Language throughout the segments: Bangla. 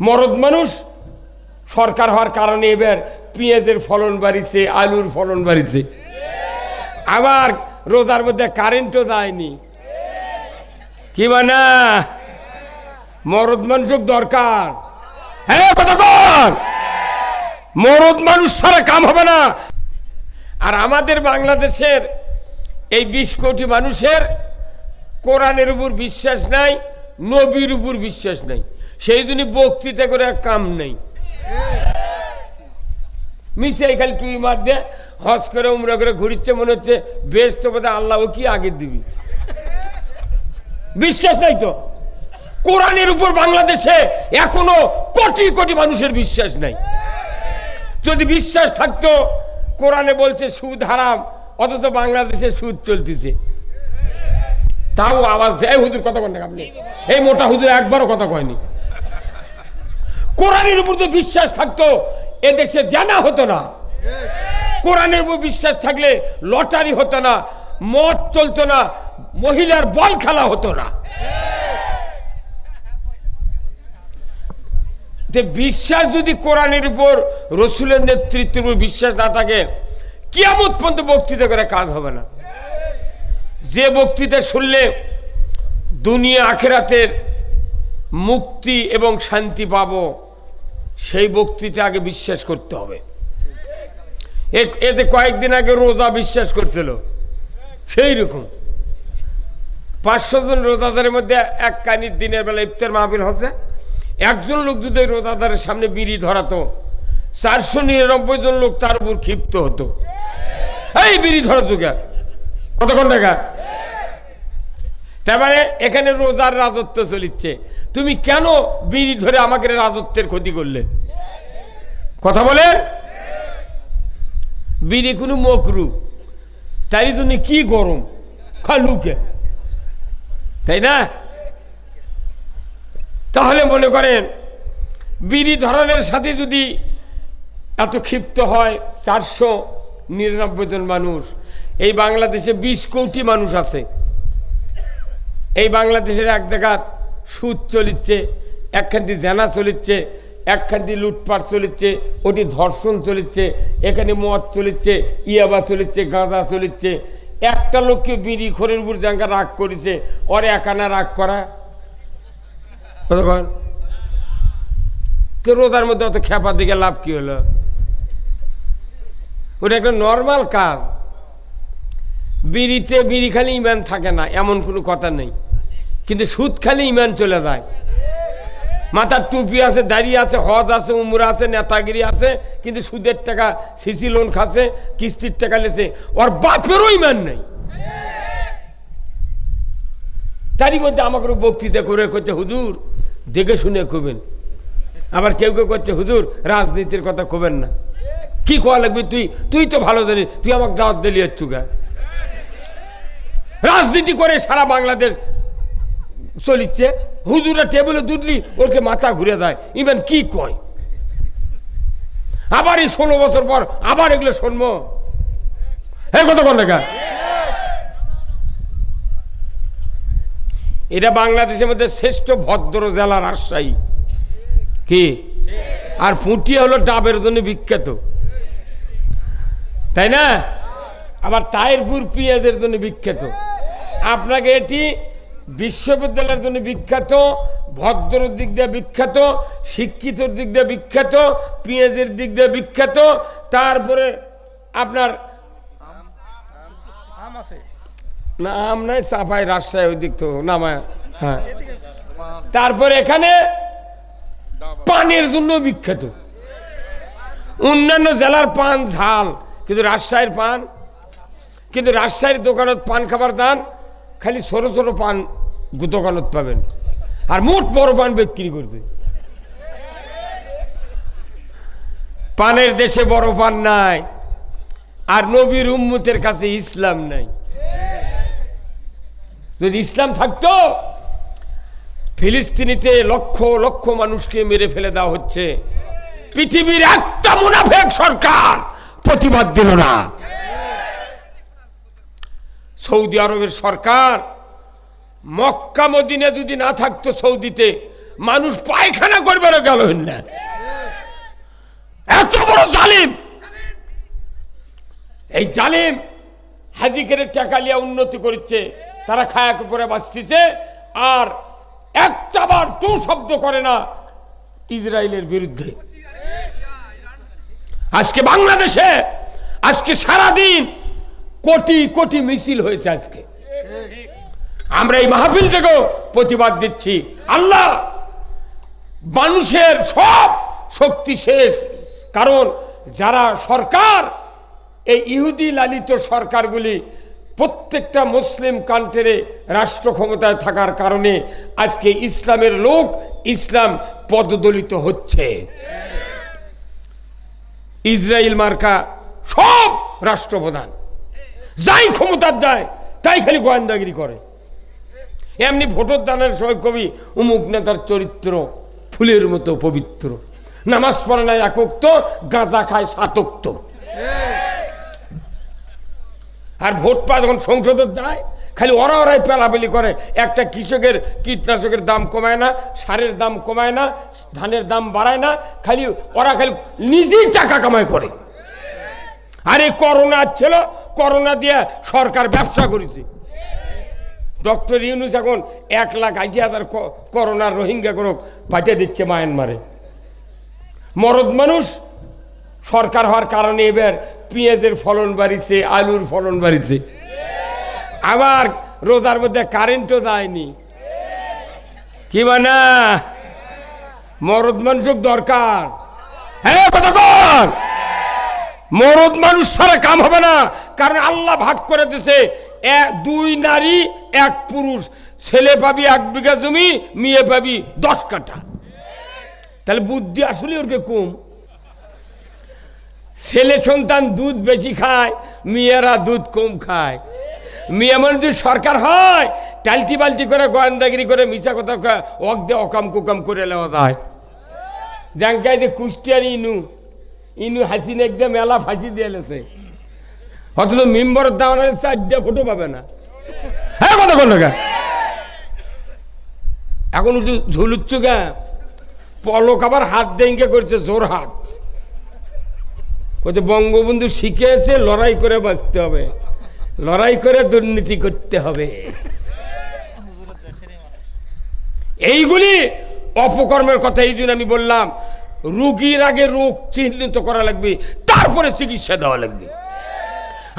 মরদ মানুষ সরকার হওয়ার কারণে এবার পেঁয়াজের ফলন বাড়িছে, আলুর ফলন বাড়িছে, আবার রোজার মধ্যে কারেন্টও যায়নি। কি মানে মরদ মানুষ দরকার? হ্যাঁ কতক্ষণ মরদ মানুষ ছাড়া কাম হবে না। আর আমাদের বাংলাদেশের এই 20 কোটি মানুষের কোরআনের উপর বিশ্বাস নাই, নবীর উপর বিশ্বাস নাই, সেই জন্য বক্তৃতা করে কাম নেই। মিশে খালি তুই মার দে, হজ করে উমরা করে ঘুরিচ্ছে, মনে হচ্ছে বেশ তো বোধহয় আল্লাহ কি আগে দিবি। বিশ্বাস নাই তো কোরআনের উপর বাংলাদেশে এখনো কোটি কোটি মানুষের বিশ্বাস নাই। যদি বিশ্বাস থাকতো, কোরআনে বলছে সুদ হারাম, অথচ বাংলাদেশে সুদ চলতেছে, তাও আওয়াজ দেয় হুজুর কথা কন না আপনি। এই মোটা হুজুর একবারও কথা কয়নি। কোরআনের উপর তো বিশ্বাস থাকতো, এদেশে জানা হতো না। কোরআনের উপর বিশ্বাস থাকলে লটারি হতো না, মদ চলতো না, মহিলার বল খেলা হতো না। বিশ্বাস যদি কোরআনের উপর, রসুলের নেতৃত্বের উপর বিশ্বাস না থাকে, কিয়ামত পর্যন্ত বক্তৃতা করে কাজ হবে না। যে বক্তৃতা শুনলে দুনিয়া আখিরাতের মুক্তি এবং শান্তি পাবো, সেই বক্তৃতা আগে বিশ্বাস করতে হবে। এতে কয়েকদিন আগে রোজা বিশ্বাস করছিল, সেই রকম 500 জন রোজাদারের মধ্যে এক কানির দিনের বেলা ইফতার মাহফিল হচ্ছে, একজন লোক যদি রোজাদারের সামনে বিড়ি ধরাতো, 499 জন লোক তার উপর ক্ষিপ্ত হতো। এই বিড়ি ধরাতো কে, কতক্ষণ টাকা? তার মানে এখানে রোজার রাজত্ব চলিচ্ছে, তুমি কেন বিড়ি ধরে আমাকে রাজত্বের ক্ষতি করলে? কথা বলে বিড়ি কোনো মকরু, তাই জন্য কি গরম খালুকে, তাই না? তাহলে মনে করেন বিড়ি ধরনের সাথে যদি এত ক্ষিপ্ত হয় 499 জন মানুষ, এই বাংলাদেশে 20 কোটি মানুষ আছে। এই বাংলাদেশের এক জায়গা সুদ চলিচ্ছে, একখান দিয়ে জেনা চলিচ্ছে, একখান দিয়ে লুটপাট চলিচ্ছে, ওটি ধর্ষণ চলিচ্ছে, এখানে মদ চলিচ্ছে, ইয়াবা চলিচ্ছে, গাঁজা চলিচ্ছে। একটা লোককে বিড়ি খোরের উপর জায়গা রাগ করেছে, ওর একানা রাগ করা তো রোজার মধ্যে অত খেপা দিকে লাভ কি হলো? ওটা একটা নর্মাল কাজ। বিড়িতে বিড়ি খালি ইমান থাকে না এমন কোনো কথা নেই, কিন্তু সুদ খালি ইমান চলে যায়। মাথার টুপি আছে, দাঁড়িয়ে আছে, হজ আছে, উমরা আছে, নেতাগিরি আছে, কিন্তু সুদের টাকা সিসি লোন খাচ্ছে, কিস্তির টাকা লেছে, ওর বাপেরও ইমান নেই। তারই মধ্যে আমাকে বক্তৃতা করে করছে হুজুর দেখে শুনে খুবেন, আবার কেউ কেউ করছে হুজুর রাজনীতির কথা খুবেন না। কি কোয়া লাগবে? তুই তো ভালো জানিস, তুই আমাকে দাওয়াত দিলি একটু গা। রাজনীতি করে সারা বাংলাদেশ চলিচ্ছে, হুজুরা টেবিলে দুধলি ওরকে মাথা ঘুরে যায়, ইভেন কি কয়। আবার এই 16 বছর পর আবার এগুলো শুনবো, এই কথা কন দেখা। এটা বাংলাদেশের মধ্যে শ্রেষ্ঠ ভদ্র জেলা রাজশাহী, কি? আর পুঁটিয়া হলো ডাবের জন্য বিখ্যাত, তাই না? আবার তাহিরপুর পেঁয়াজের জন্য বিখ্যাত। আপনাকে এটি বিশ্ববিদ্যালয়ের জন্য বিখ্যাত, ভদ্র দিক দিয়ে বিখ্যাত, শিক্ষিতর দিক দিয়ে বিখ্যাত, পেঁয়াজের দিক দিয়ে বিখ্যাত। তারপরে আপনার না আম নাই, চাপাই রাজশাহী ওই দিক তো নামায়। হ্যাঁ, তারপরে এখানে পানের জন্য বিখ্যাত। অন্যান্য জেলার পান ঝাল, কিন্তু রাজশাহীর পান, কিন্তু রাজশাহীর দোকানত পান খাবার দান খালি ছোট ছোট পান দোকানত পাবেন, আর মোট বড় পান বিক্রি করবে। পানের দেশে বড় পান নাই, আর নবীর উম্মতের কাছে ইসলাম নাই। যদি ইসলাম থাকতো, ফিলিস্তিনিতে লক্ষ লক্ষ মানুষকে মেরে ফেলে দেওয়া হচ্ছে, পৃথিবীর একটা মুনাফিক সরকার প্রতিবাদ দিল না। সৌদি আরবের সরকার, মক্কা মদিনা যদি না থাকতো সৌদিতে, মানুষ পায়খানা করবে গেল না, এত বড় জালিম। এই জালিম হাজিকের টাকা লিয়া উন্নতি করছে, তারা খায়াকে পরে বাঁচতেছে, আর একটা বার টু শব্দ করে না ইসরায়েলের বিরুদ্ধে। আজকে বাংলাদেশে আজকে সারাদিন কোটি কোটি মিছিল হয়েছে। আজকে আমরা এই মাহফিল থেকেও প্রতিবাদ দিচ্ছি, আল্লাহ মানুষের সব শক্তি শেষ। কারণ যারা সরকার, এই ইহুদি লালিত সরকারগুলি প্রত্যেকটা মুসলিম কান্ট্রিতে রাষ্ট্র ক্ষমতায় থাকার কারণে আজকে ইসলামের লোক, ইসলাম পদদলিত হচ্ছে। ইসরায়েল মার্কা সব রাষ্ট্রপ্রধান যাই ক্ষমতার যায় তাই খালি গোয়েন্দাগিরি করে। এমনি ভোটের দানের সময় কবি অমুক নেতার চরিত্র ফুলের মতো পবিত্র, নামাজ পড়ে না একক্ত, গাঁজা খায় সাতক্ত। আর ভোট পায় যখন সংসদের দায় খালি ওরাই পেলাবেলি করে। একটা কৃষকের কীটনাশকের দাম কমায় না, সারের দাম কমায় না, ধানের দাম বাড়ায় না, খালি ওরা খালি নিজেই টাকা কামাই করে। আর এই করোনা ছিল, করোনা দিয়ে সরকার ব্যবসা করেছে। ডক্টর ইউনূস এখন 1,80,000 করোনার রোহিঙ্গা করে পাঠিয়ে দিচ্ছে মায়ানমারে। মরদ মানুষ সরকার হওয়ার কারণে এবার পেঁয়াজের ফলন বাড়িছে, আলুর ফলন বাড়িছে। আবার রোজার মধ্যে কারেন্টও যায়নি। কি মানে মরদ মানুষ দরকার, হ্যাঁ কতক্ষণ মরদ মানুষ ছাড়া কাম হবে না। কারণ আল্লাহ ভাগ করে দিছে 2 নারী 1 পুরুষ, ছেলে পাবি 1 বিঘা জমি, মেয়ে পাবি 10 কাঠা। তাহলে বুদ্ধি আসলে ওরকে কম। ছেলে সন্তান দুধ বেশি খায়, মেয়েরা দুধ কম খায়। মেয়ে মানে যদি সরকার হয় টালটি বালটি করে গোয়েন্দাগিরি করে মিশা কথা অক দিয়ে অকাম কুকাম করে নেওয়া যায়। জাঙ্কাই যে কুষ্টিয়ার ইনু হাসিনা একদম মেলা ফাঁসি দিয়ে এলেছে, অথচ মেম্বরের দাওয়ার 4টা ভোটও পাবে না। হ্যাঁ কথা কোন টাকা এখন একটু ঝুলুচ্ছ গা, পলক আবার হাত দেঙ্গে করছে, জোর হাত বলছে বঙ্গবন্ধু শিখেছে লড়াই করে বাঁচতে হবে, লড়াই করে দুর্নীতি করতে হবে। এইগুলি অপকর্মের কথা এই জন্য আমি বললাম, রোগীর আগে রোগ চিহ্নিত করা লাগবে, তারপরে চিকিৎসা দেওয়া লাগবে।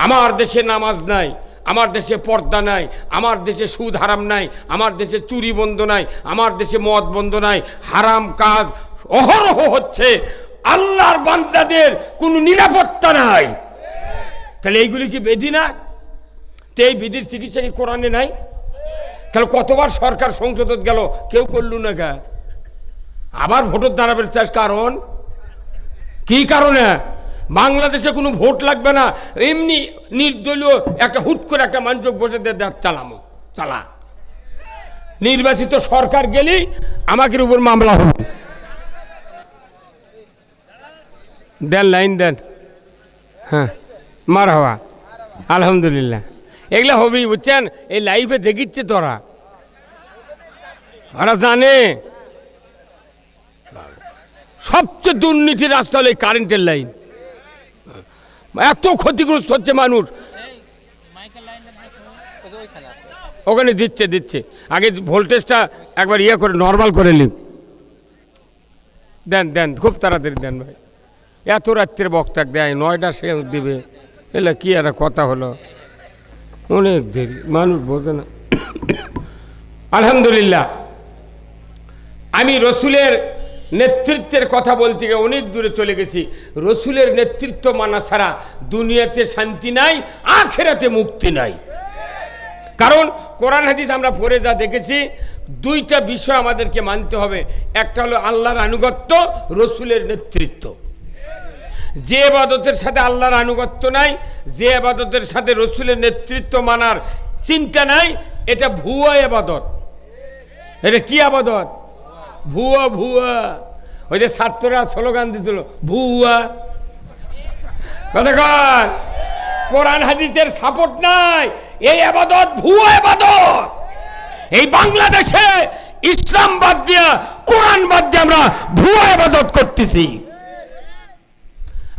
আমার দেশে নামাজ নাই, আমার দেশে পর্দা নাই, আমার দেশে সুদ হারাম নাই, আমার দেশে চুরি বন্ধ নাই, আমার দেশে মদ বন্ধ নাই, হারাম কাজ অহরহ হচ্ছে, আল্লাহর বান্দাদের কোনো নিরাপত্তা নাই। তাহলে এইগুলি কি বেধি না? তো এই বিধির চিকিৎসা কি কোরআনে নাই? তাহলে কতবার সরকার সংসদত গেল, কেউ করল না গা, আবার ভোটের দাঁড়াবে চাষ। কারণ কি কারণে? বাংলাদেশে কোনো ভোট লাগবে না, এমনি নির্দলীয় একটা হুট করে একটা মানুষ বসে চালা। নির্বাচিত সরকার গেলেই আমাদের উপর মামলা হবে। দেন লাইন দেন, হ্যাঁ মার হওয়া আলহামদুলিল্লাহ, এগুলা হবেই বুঝছেন। এই লাইফে দেখিচ্ছে তোরা, ওরা জানে সবচেয়ে দুর্নীতির রাস্তা হলো এই কারেন্টের লাইন। এত ক্ষতিগ্রস্ত হচ্ছে মানুষ। ওখানে দিচ্ছে আগে ভোল্টেজটা একবার ইয়ে করে নর্মাল করে নিন। দেন খুব তাড়াতাড়ি দেন ভাই, এত রাত্রে বক্তা দেয়, 9টা সে দিবে, এলা কি একটা কথা হলো, অনেক দেরি, মানুষ বোঝে না। আলহামদুলিল্লাহ, আমি রসুলের নেতৃত্বের কথা বলতে গিয়ে অনেক দূরে চলে গেছি। রসুলের নেতৃত্ব মানা ছাড়া দুনিয়াতে শান্তি নাই, আখিরাতে মুক্তি নাই। কারণ কোরআন হাদিস আমরা পড়ে যা দেখেছি, 2টা বিষয় আমাদেরকে মানতে হবে। একটা হলো আল্লাহর আনুগত্য, রসুলের নেতৃত্ব। যে ইবাদতের সাথে আল্লাহর আনুগত্য নাই, যে ইবাদতের সাথে রসুলের নেতৃত্ব মানার চিন্তা নাই, এটা ভুয়া ইবাদত। এটা কি ইবাদত? ভুয়া। ওই যে ছাত্ররা স্লোগান দিছিল ভুয়া, কতক্ষণ কোরআন হাদিসের সাপোর্ট নাই, এই ইবাদত ভুয়া ইবাদত। এই বাংলাদেশে ইসলাম বাদ দিয়া কোরআন বাদ দিয়ে আমরা ভুয়া ইবাদত করতেছি।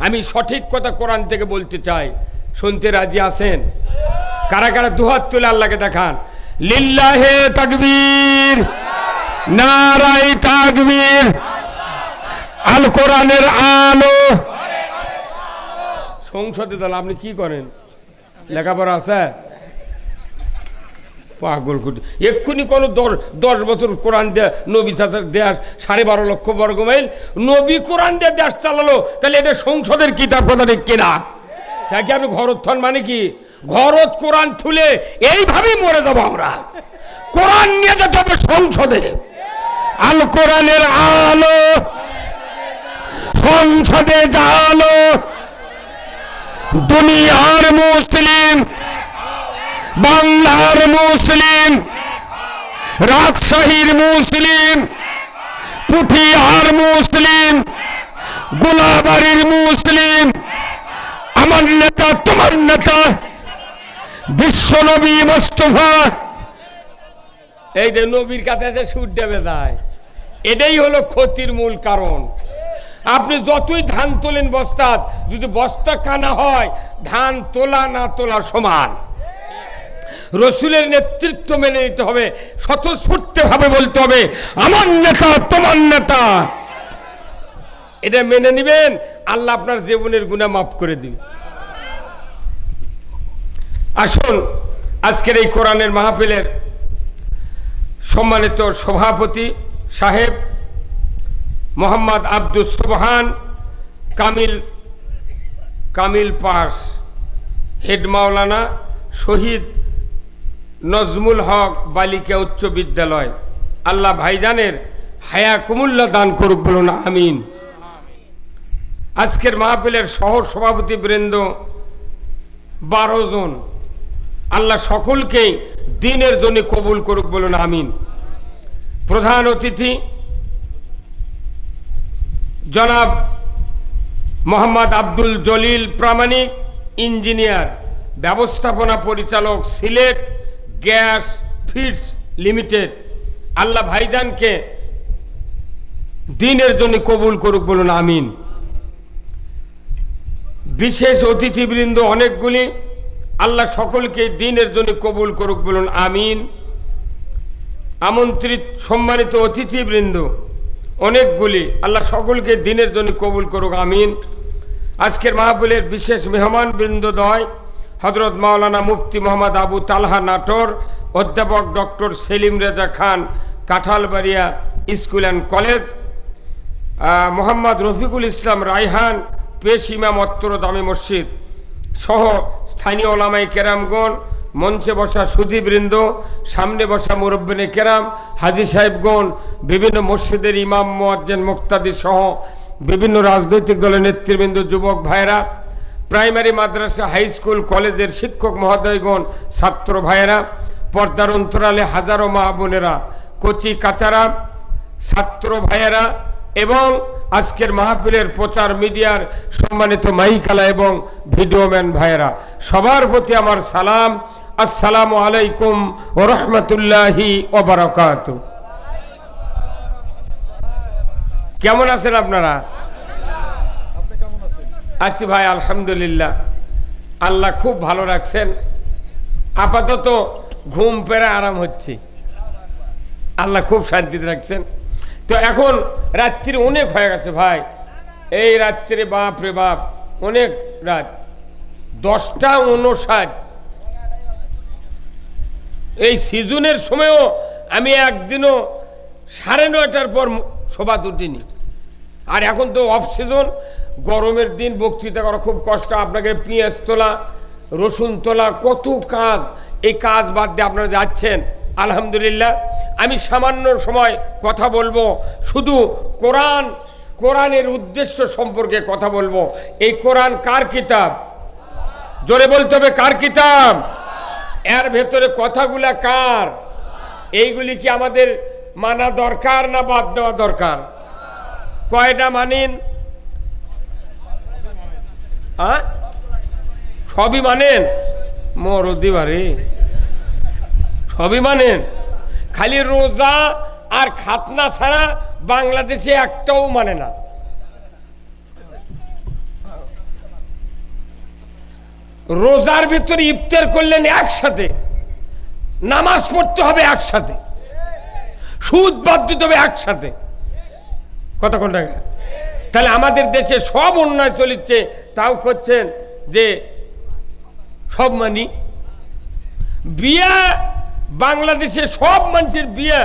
আমি সঠিক কথা কোরআন থেকে বলতে চাই, শুনতে রাজি আছেন? কারা কারা দুহাত তুলে আল্লাহকে দেখান। লিল্লাহে তাকবীর, নারায়ে তাকবীর, আল কোরআনের আলো। সংসদে দল আপনি কি করেন? লেখাপড়া আছে? পাগল কুটি এক্ষুনি কোনো 10 বছর কোরআন দেয়া নবী দেশ 12.5 লক্ষ বর্গ মাইল নবী কোরআন দিয়ে দেশ চালালো, তাহলে এটা সংসদের কিতাব কথা ঠিক কিনা? তাই কি আপনি ঘরোত্থান মানে কি? ঘরত কোরআন তুলে এইভাবেই মরে যাবো আমরা। কোরআন নিয়ে যেতে হবে সংসদে। আল কোরআনের আলো সংসদে জালো, দুনিয়ার মুসলিম, বাংলার মুসলিম, রাজশাহীর মুসলিম, পুঠিয়ার মুসলিম, গোলাবাড়ির মুসলিম, আমার নেতা তোমার নেতা বিশ্বনবী মুস্তাফা। এই যে নবীর কাছে যে সুর দেবে যায়, এটাই হলো ক্ষতির মূল কারণ। আপনি যতই ধান তোলেন বস্তাত, যদি বস্তা কানা হয়, ধান তোলা না তোলা সমান। রসুলের নেতৃত্ব মেনে নিতে হবে, স্বতঃস্ফূর্ত ভাবে বলতে হবে আমার নেতা তোমার নেতা। এটা মেনে নিবেন, আল্লাহ আপনার জীবনের গুনাহ মাফ করে দিন। আসুন আজকের এই কোরআনের মাহফিলের সম্মানিত সভাপতি সাহেব মোহাম্মদ আব্দুস সুবহান কামিল পাস, হেড মাওলানা শহীদ নজমুল হক বালিকা উচ্চ বিদ্যালয়, আল্লাহ ভাইজানের হায়া কুমুল্লা দান করুক, বলুন আমিন। আজকের মাহফিলের সহ সভাপতি বৃন্দ 12 জন, আল্লাহ সকলকেই দ্বীনের জন্য কবুল করুক, বলুন আমিন। প্রধান অতিথি জনাব মোহাম্মদ আব্দুল জলিল প্রামাণিক, ইঞ্জিনিয়ার, ব্যবস্থাপনা পরিচালক, সিলেট গ্যাস ফিডস লিমিটেড, আল্লাহ ভাইজানকে দ্বীনের জন্য কবুল করুক, বলুন আমিন। বিশেষ অতিথিবৃন্দ অনেকগুলি, আল্লাহ সকলকে দ্বীনের জন্য কবুল করুক, বলুন আমিন। আমন্ত্রিত সম্মানিত অতিথিবৃন্দ অনেকগুলি, আল্লাহ সকলকে দ্বীনের জন্য কবুল করুক, আমিন। আজকের মাহফিলের বিশেষ মেহমান বৃন্দদ্বয় হযরত মাওলানা মুফতি মোহাম্মদ আবু তালহা নাটোর, অধ্যাপক doctor Selim Reza Khan Kanthalbaria school and college, Mohammad Rafiqul Islam Raihan পেশ ইমাম অত্তর দামি মসজিদ সহ স্থানীয় ওলামায়ে কেরামগণ, মঞ্চে বসা সুধীবৃন্দ, সামনে বসা মুরব্বিনে কেরাম, হাজী সাহেবগণ, বিভিন্ন মসজিদের ইমাম মুয়াজ্জিন মুক্তাদি সহ বিভিন্ন রাজনৈতিক দলের নেতৃবৃন্দ, যুবক ভাইয়েরা, প্রাইমারি মাদ্রাসা হাই স্কুল কলেজের শিক্ষক মহোদয়গণ, ছাত্র ভাইয়েরা, পর্দার অন্তরালে হাজারো মা বোনেরা, কচি কাচারা, ছাত্র ভাইয়েরা এবং আজকের মাহফিলের প্রচার মিডিয়ার সম্মানিত মাইকালা এবং ভিডিওম্যান ভাইয়েরা, সবার প্রতি আমার সালাম। আসসালামু আলাইকুম ওয়া রাহমাতুল্লাহি ওয়া বারাকাতুহু। কেমন আছেন আপনারা? আছি ভাই, আলহামদুলিল্লাহ, আল্লাহ খুব ভালো রাখছেন। আপাতত ঘুম পেরে আরাম হচ্ছে, আল্লাহ খুব শান্তিতে রাখছেন। তো এখন রাত্রি অনেক হয়ে গেছে ভাই, এই রাত্রে বাপ রে বাপ অনেক রাত, 10টা 59। এই সিজনের সময়ও আমি একদিনও 9:30টার পর শোভা উঠিনি। আর এখন তো অফ সিজন, গরমের দিন বক্তৃতা করা খুব কষ্ট। আপনাকে পেঁয়াজ তোলা, রসুন তোলা, কত কাজ, এই কাজ বাদ দিয়ে আপনারা যাচ্ছেন, আলহামদুলিল্লাহ। আমি সামান্য সময় কথা বলবো, শুধু কোরআনের উদ্দেশ্য সম্পর্কে কথা বলবো। এই কোরআন কার কিতাব? জোরে বলতে হবে, কার কিতাব? এর ভেতরে কথাগুলা কার? এইগুলি কি আমাদের মানা দরকার না বাদ দেওয়া দরকার? কয়টা মানেন? সবই মানেন? মরদি বারে সবই মানেন, খালি রোজা আর খাতনা ছাড়া বাংলাদেশে একটাও মানে না। রোজার ভিতরে ইফতার করলেন একসাথে, নামাজ পড়তে হবে একসাথে, সুদ বাদ দিতে হবে একসাথে, কত কোন টাকা। তাহলে আমাদের দেশে সব অন্যায় চলিচ্ছে, তাও করছেন যে সব মানি। বিয়া বাংলাদেশে সব মানুষের বিয়ে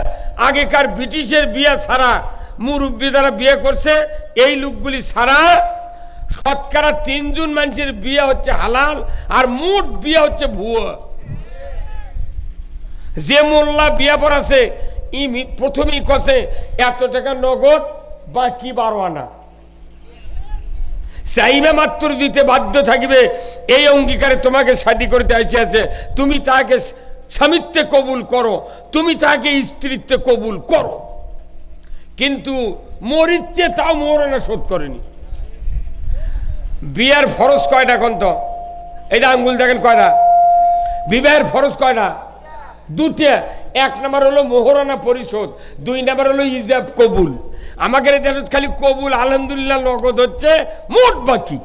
আগেকার ব্রিটিশের বিয়ে ছাড়া, মুরব্বী যারা বিয়ে করছে এই লোকগুলি ছাড়া শতকরা 3 জন মানুষের বিয়ে হচ্ছে হালাল, আর মোট বিয়ে হচ্ছে ভুয়া। যে মোল্লা বিয়ে পড়াছে ই প্রথমেই কছে এত টাকা নগদ বাকি 12 আনা, চাইবে মাত্র দিতে বাধ্য থাকবে। এই অঙ্গীকারে তোমাকে শাদী করতে আসিয়াছে, তুমি তাকে স্বামিত্বে কবুল করো, তুমি তাকে স্ত্রীত্বে কবুল করো। কিন্তু মরিচ্ছে তাও মরণা শোধ করেনি। বিয়ের ফরজ কয়টা কোন তো? এটা আঙ্গুল দেখেন কয়টা? বিবাহের ফরজ কয়টা? 2টা। 1 নম্বর হলো মোহরানা পরিশোধ, 2 নম্বর হলো ইজাব কবুল। আমাদের দেশে খালি কবুল আলহামদুলিল্লাহ নগদ হচ্ছে, মোট বাকি।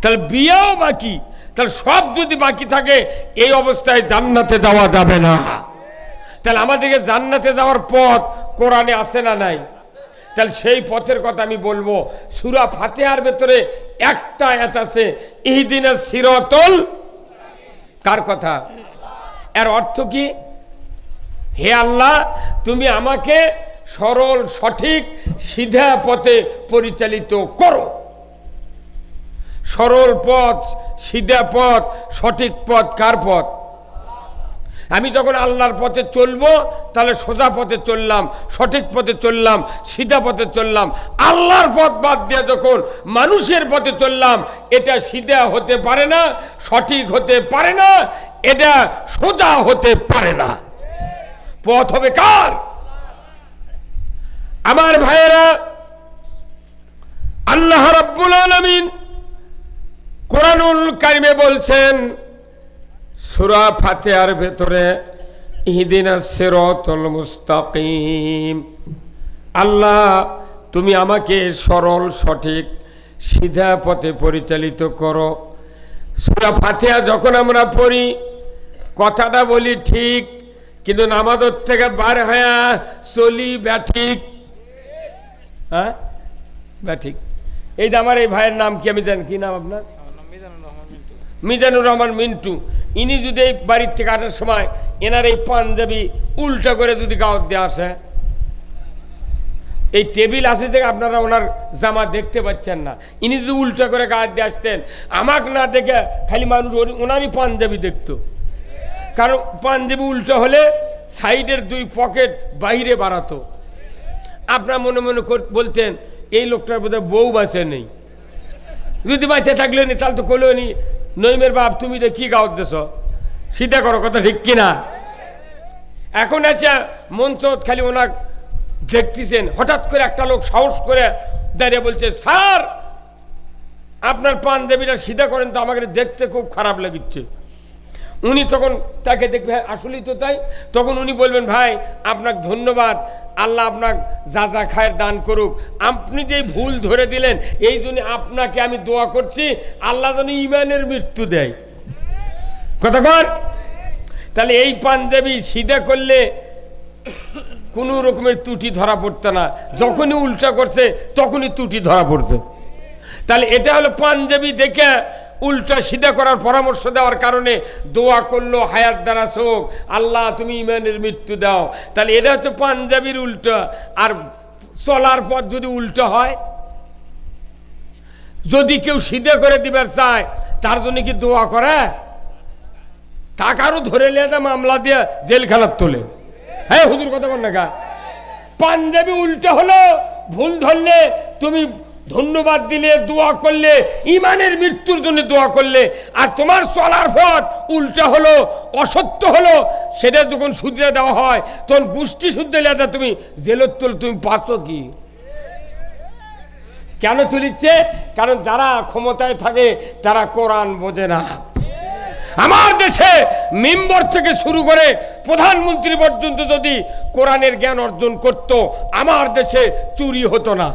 তাহলে বিয়েও বাকি, তাহলে সব যদি বাকি থাকে এই অবস্থায় জান্নাতে যাওয়া যাবে না। তাহলে আমাদেরকে জান্নাতে যাওয়ার পথ কোরআনে আছে না নাই? তাহলে সেই পথের কথা আমি বলবো। সূরা ফাতিহার ভেতরে একটা আয়াত আছে, ইহদিনাস সিরাতাল, কার কথা? এর অর্থ কি? হে আল্লাহ, তুমি আমাকে সরল সঠিক সিধা পথে পরিচালিত করো। সরল পথ, সিধা পথ, সঠিক পথ কার পথ? আমি যখন আল্লাহর পথে চলবো তাহলে সোজা পথে চললাম, সঠিক পথে চললাম, সিধা পথে চললাম। আল্লাহর পথ বাদ দিয়ে যখন মানুষের পথে চললাম, এটা সিধা হতে পারে না, সঠিক হতে পারে না, এটা সোজা হতে পারে না। পথ হবে কার? আমার ভাইয়েরা, আল্লাহ রাব্বুল আলামিন কোরআনুল কারিমে বলছেন সূরা ফাতিহার ভেতরে, ইহদিনাস সিরাতাল মুস্তাকিম, আল্লাহ তুমি আমাকে সরল সঠিক সিধা পথে পরিচালিত করো। সূরা ফাতিহা যখন আমরা পড়ি কথাটা বলি ঠিক, কিন্তু নামাজের থেকে বার হয়ে চলি ব্যাঠিক। হ্যাঁ ব্যাঠিক। এই যে আমার এই ভাইয়ের নাম কি আমি জানি, কি নাম আপনার? মিজানুর রহমান মিন্টু। ইনি যদি এই বাড়ির থেকে আসার সময় এনার এই পাঞ্জাবি উল্টা করে যদি গাওয়াত দিয়ে আসে, এই টেবিল আছে থেকে আপনারা ওনার জামা দেখতে পাচ্ছেন না, ইনি যদি উল্টা করে গাওয়াত দিয়ে আসতেন, আমাকে না দেখে খালি মানুষ ওনারই পাঞ্জাবি দেখতো। কারণ পাঞ্জাবি উল্টা হলে সাইডের 2 পকেট বাইরে বাড়াতো। আপনার মনে মনে বলতেন এই লোকটার বোধহয় বউ বাঁচে নেই। যদি বাঁচে থাকলে নি তাহলে তো করলেও নি, নইমের বাপ তুমি তো কি গাওয়াত দেছ, সিধা করো, কথা ঠিক কিনা? এখন আছে মঞ্চ খালি ওনার দেখতেছেন, হঠাৎ করে একটা লোক সাহস করে দাঁড়িয়ে বলছে, স্যার আপনার পাঞ্জাবিটা সিধা করেন তো, আমাকে দেখতে খুব খারাপ লাগছে। উনি তখন তাকে দেখবে, আসলেই তো তাই। তখন উনি বলবেন, ভাই আপনাকে ধন্যবাদ, আল্লাহ আপনাকে যা যা খায় দান করুক, আপনি যে ভুল ধরে দিলেন এই জন্য আপনাকে আমি দোয়া করছি, আল্লাহ যেন ইমানের মৃত্যু দেয়। কথা কর। তাহলে এই পাঞ্জাবি সিধা করলে কোনো রকমের ত্রুটি ধরা পড়তো না, যখনই উল্টা করছে তখনই ত্রুটি ধরা পড়ছে। তাহলে এটা হলো পাঞ্জাবি দেখে উল্টা সিধা করার পরামর্শ দেওয়ার কারণে দোয়া করলো হায়াত দ্বারা শোক, আল্লাহ তুমি ইমানের মৃত্যু দাও। তাহলে এটা হচ্ছে পাঞ্জাবির উল্টা। আর চলার পথ যদি উল্টা হয়, যদি কেউ সিধা করে দিবার চায় তার জন্য কি দোয়া করে? তাকে আরো ধরে নিয়ে মামলা দিয়ে জেলখানার তোলে। হ্যাঁ হুজুর কথা বল না গা। পাঞ্জাবি উল্টা হলো, ভুল ধরলে তুমি ধন্যবাদ দিলে, দোয়া করলে, ইমানের মৃত্যুর জন্য দোয়া করলে, আর তোমার চলার পথ উল্টা হলো, অসত্য হলো, সেটা যখন শুধরে দেওয়া হয় তখন গোষ্ঠী শুদ্ধ লেখা তুমি জেলত তোল, তুমি পাচ্ছ কি? কেন চলিচ্ছে? কারণ যারা ক্ষমতায় থাকে তারা কোরআন বোঝে না। আমার দেশে মিম্বর থেকে শুরু করে প্রধানমন্ত্রী পর্যন্ত যদি কোরআনের জ্ঞান অর্জন করত, আমার দেশে চুরি হতো না,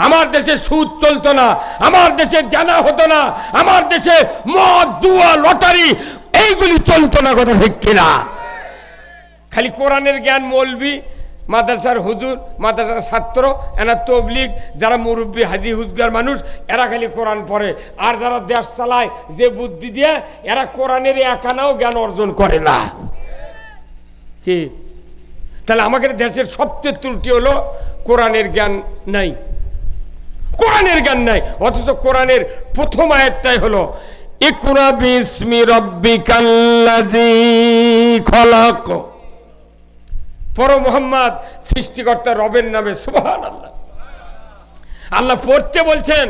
আমার দেশে সুদ চলতো না, আমার দেশে জানা হতো না, আমার দেশে মদ জুয়া লটারি এইগুলি চলতো না। কথা ঠিক কিনা? খালি কোরআনের জ্ঞান মৌলবি, মাদ্রাসার হুজুর, মাদ্রাসার ছাত্র, এনা তবলিগ, যারা মুরব্বী হাজি হুজগার মানুষ, এরা খালি কোরআন পড়ে। আর যারা দেশ চালায় যে বুদ্ধি দিয়ে, এরা কোরআনের একানাও জ্ঞান অর্জন করে না। কি তাহলে আমাদের দেশের সবচেয়ে ত্রুটি হলো কোরআনের জ্ঞান নাই, কোরআনের জ্ঞান নাই। অথচ কোরআনের প্রথম আয়াতটাই হলো ইকরা বিসমি রাব্বিকাল্লাযী খলাক। পড়ো মুহাম্মদ, সৃষ্টিকর্তা রবের নামে। সুবহানাল্লাহ। আল্লাহ পড়তে বলছেন।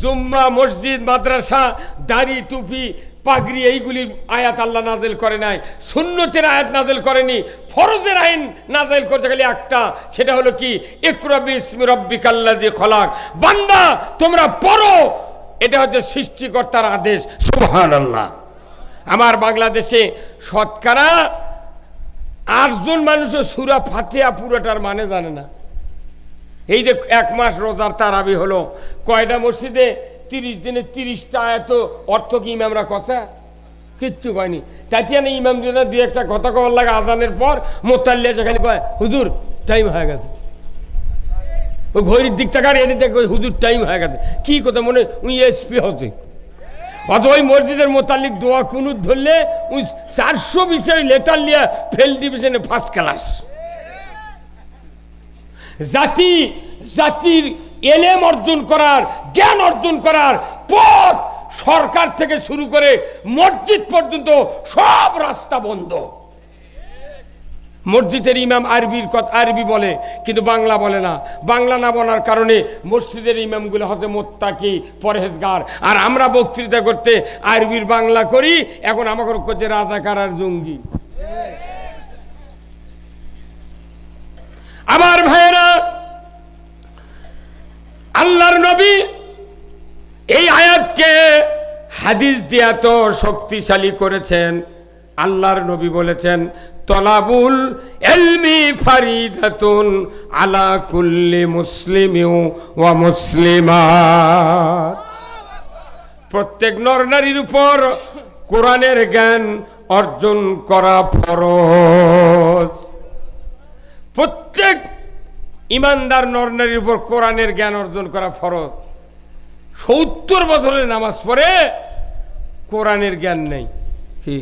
জুম্মা, মসজিদ, মাদ্রাসা, দাড়ি, টুপি, পাগড়ি এইগুলির আয়াত আল্লাহ নাযিল করে নাই, সুন্নতের আয়াত নাযিল করেনি। ফরজের আইন নাযিল করতে গেলে একটা, সেটা হলো কি ইকরা বিসমি রাব্বিকাল্লাযী খলাক। বান্দা তোমরা পড়ো, এটা হচ্ছে সৃষ্টিকর্তার আদেশ। সুবহানাল্লাহ। আমার বাংলাদেশে শতকরা 8 জন মানুষও সূরা ফাতিহা পুরোটার মানে জানে না। এই যে 1 মাস রোজার তারাবি হলো, কয়টা মসজিদে 30 দিনে 30টা আয়াত অর্থ কি ইমামরা কথা কিচ্ছু কয়নি। তাই না ইমাম যদি 2-1টা কথা কবার লাগে আজানের পর, মোতাল্লি এসে খালি কয় হুজুর টাইম হয়ে গেছে, ওই ঘড়ির দিক টাকার এনে দেখ হুজুর টাইম হয়ে গেছে। কি কথা মনে উই এসপি হচ্ছে। অত ওই মসজিদের মোতাল্লিক দোয়া কুনুত ধরলে ওই 400 বিষয় লেটার লিয়া ফেল ডিভিশনে 1st ক্লাস। জাতির এলেম অর্জন করার, জ্ঞান অর্জন করার পথ সরকার থেকে শুরু করে মসজিদ পর্যন্ত সব রাস্তা বন্ধ। মসজিদের ইমাম আরবি বলে, কিন্তু বাংলা বলে না। বাংলা না বলার কারণে মসজিদের ইমামগুলো হচ্ছে মোত্তাকি, পরহেজগার। আর আমরা বক্তৃতা করতে আরবির বাংলা করি, এখন আমাকে করছে রাজাকার আর জঙ্গি। আমার ভাইয়েরা, আল্লাহর নবী এই আয়াতকে হাদিস দিয়া তো শক্তিশালী করেছেন। আল্লাহর নবী বলেছেন তলাবুল ইলমি ফারিদাতুন আলা কুল্লি মুসলিমিন ওয়া মুসলিমাত। প্রত্যেক নর নারীর উপর কোরআনের জ্ঞান অর্জন করা ফরজ। প্রত্যেক ইমানদার নর নারীর উপর কোরআনের জ্ঞান অর্জন করা ফরজ। 70 বছরের নামাজ পড়ে কোরআনের জ্ঞান নেই। কি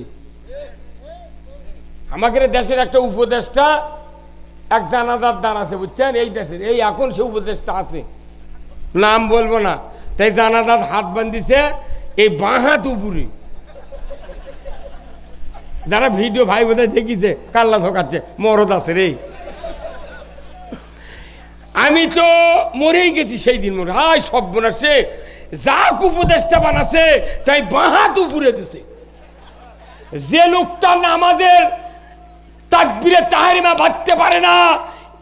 আমাদের দেশের একটা উপদেষ্টা, এক জানাজার দান আছে বুঝছেন, এই দেশের এই এখন সে উপদেষ্টা আছে, নাম বলবো না। তাই জানাজার হাত বান্ধিছে এই বাঁ হাত উপরে। যারা ভিডিও ভাই বোধহয় দেখিছে, কাল্লা ধোকাচ্ছে, মরদ আছে রে। আমি তো মরেই গেছি সেই দিন। মরে হাই সব বোনাচ্ছে, যাক উপদেষ্টা বানাচ্ছে তাই বাঁ হাত উপরে দিছে। যে লোকটা নামাজের তাকবীরে তাহরিমা বাঁধতে পারে না,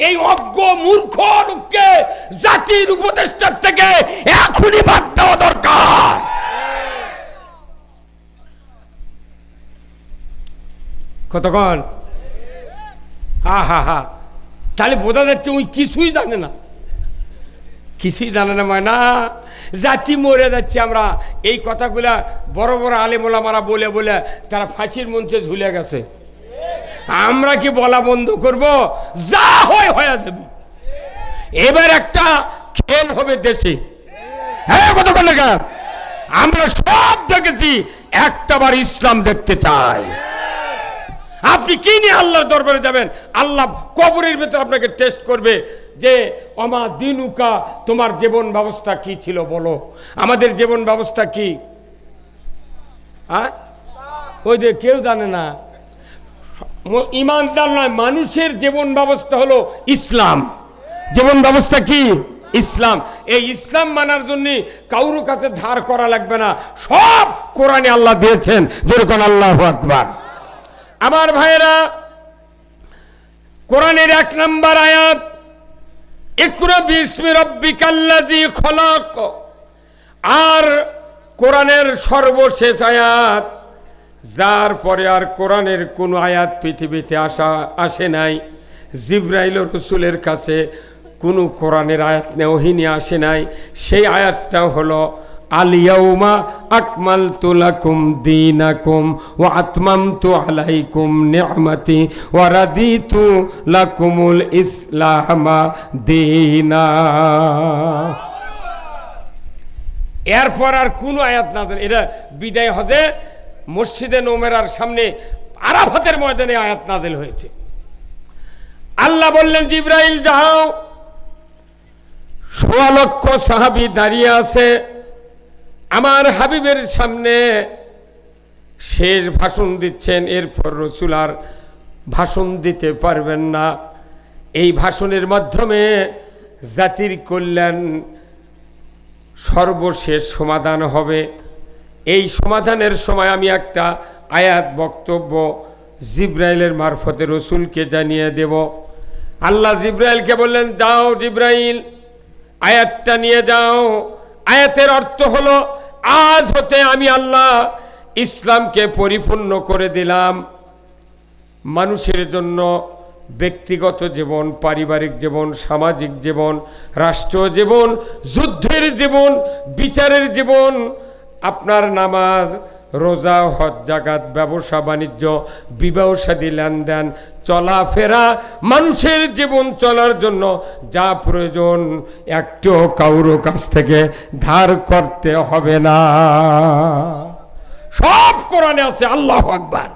এই অজ্ঞ মূর্খ লোককে জাতির উপদেষ্টার থেকে এখনই বাদ দেওয়া দরকার। কতক্ষণ হা হা হা। তাহলে বোঝা যাচ্ছে ওই কিছুই জানে না, কিছুই জানে না। মানে জাতি মরে যাচ্ছে। আমরা এই কথাগুলা বড় বড় আলেম ওলামারা বলে বলে তারা ফাঁসির মঞ্চে ঝুলে গেছে। আমরা কি বলা বন্ধ করব? যা হয় হয়ে যাবে। এবার একটা খেল হবে দেশে। হ্যাঁ কতক্ষণ লেখা আমরা সব দেখেছি, একটাবার ইসলাম দেখতে চাই। আপনি কি নিয়ে আল্লাহর দরবারে যাবেন? আল্লাহ কবরের ভেতর আপনাকে টেস্ট করবে যে অমা দিনুকা, তোমার জীবন ব্যবস্থা কি ছিল বলো। আমাদের জীবন ব্যবস্থা কি? ওই যে কেউ জানে না। ইমানদার নয়, মানুষের জীবন ব্যবস্থা হলো ইসলাম। জীবন ব্যবস্থা কি? ইসলাম। এই ইসলাম মানার জন্য কারোর কাছে ধার করা লাগবে না, সব কোরআনে আল্লাহ দিয়েছেন। যেরকম আল্লাহু আকবার। আমার ভাইয়েরা, কোরআনের 1 নম্বর আয়াত ইকরা বিসমি রাব্বিকাল্লাযী খলাক। আর কোরআনের সর্বশেষ আয়াত যার পরে আর কোরআনের কোনো আয়াত পৃথিবীতে আসে নাই। জিবরাইল রাসূলের কাছে কোনো কোরআনের আয়াত ওহী আসে নাই। সেই আয়াতটা হলো আল-ইয়াউমা আকমালতু লাকুম দীনাকুম ওয়া আতমামতু আলাইকুম নি'মাতি ওয়া রাদিতু লাকুমুল ইসলামা দীনা। এরপর আর কোনো আয়াত না, এটা বিদায় হজে মসজিদে নববীর সামনে আরাফাতের ময়দানে আয়াত নাযিল হয়েছে। আল্লাহ বললেন, জিবরাইল যাও, ১৬ লক্ষ সাহাবী দাঁড়িয়ে আছে আমার হাবিবের সামনে, শেষ ভাষণ দিচ্ছেন। এরপর রাসূল আর ভাষণ দিতে পারবেন না। এই ভাষণের মাধ্যমে জাতির কল্যাণ সর্বশেষ সমাধান হবে। এই সমাধানের সময় আমি একটা আয়াত বক্তব্য জিবরাইলের মারফতে রাসূলকে জানিয়ে দেব। আল্লাহ জিবরাইলকে বললেন, যাও জিবরাইল, আয়াতটা নিয়ে যাও। আয়াতের অর্থ হলো, আজ হতে আমি আল্লাহ ইসলামকে পরিপূর্ণ করে দিলাম। মানুষের জন্য ব্যক্তিগত জীবন, পারিবারিক জীবন, সামাজিক জীবন, রাষ্ট্র জীবন, যুদ্ধের জীবন, বিচারের জীবন, আপনার নামাজ, রোজা, হজ, যাকাত, ব্যবসা বাণিজ্য, বিবাহ শাদী, লেনদেন, চলাফেরা, মানুষের জীবন চলার জন্য যা প্রয়োজন একটু কারো কাছ থেকে ধার করতে হবে না, সব কোরআনে আছে। আল্লাহু আকবার।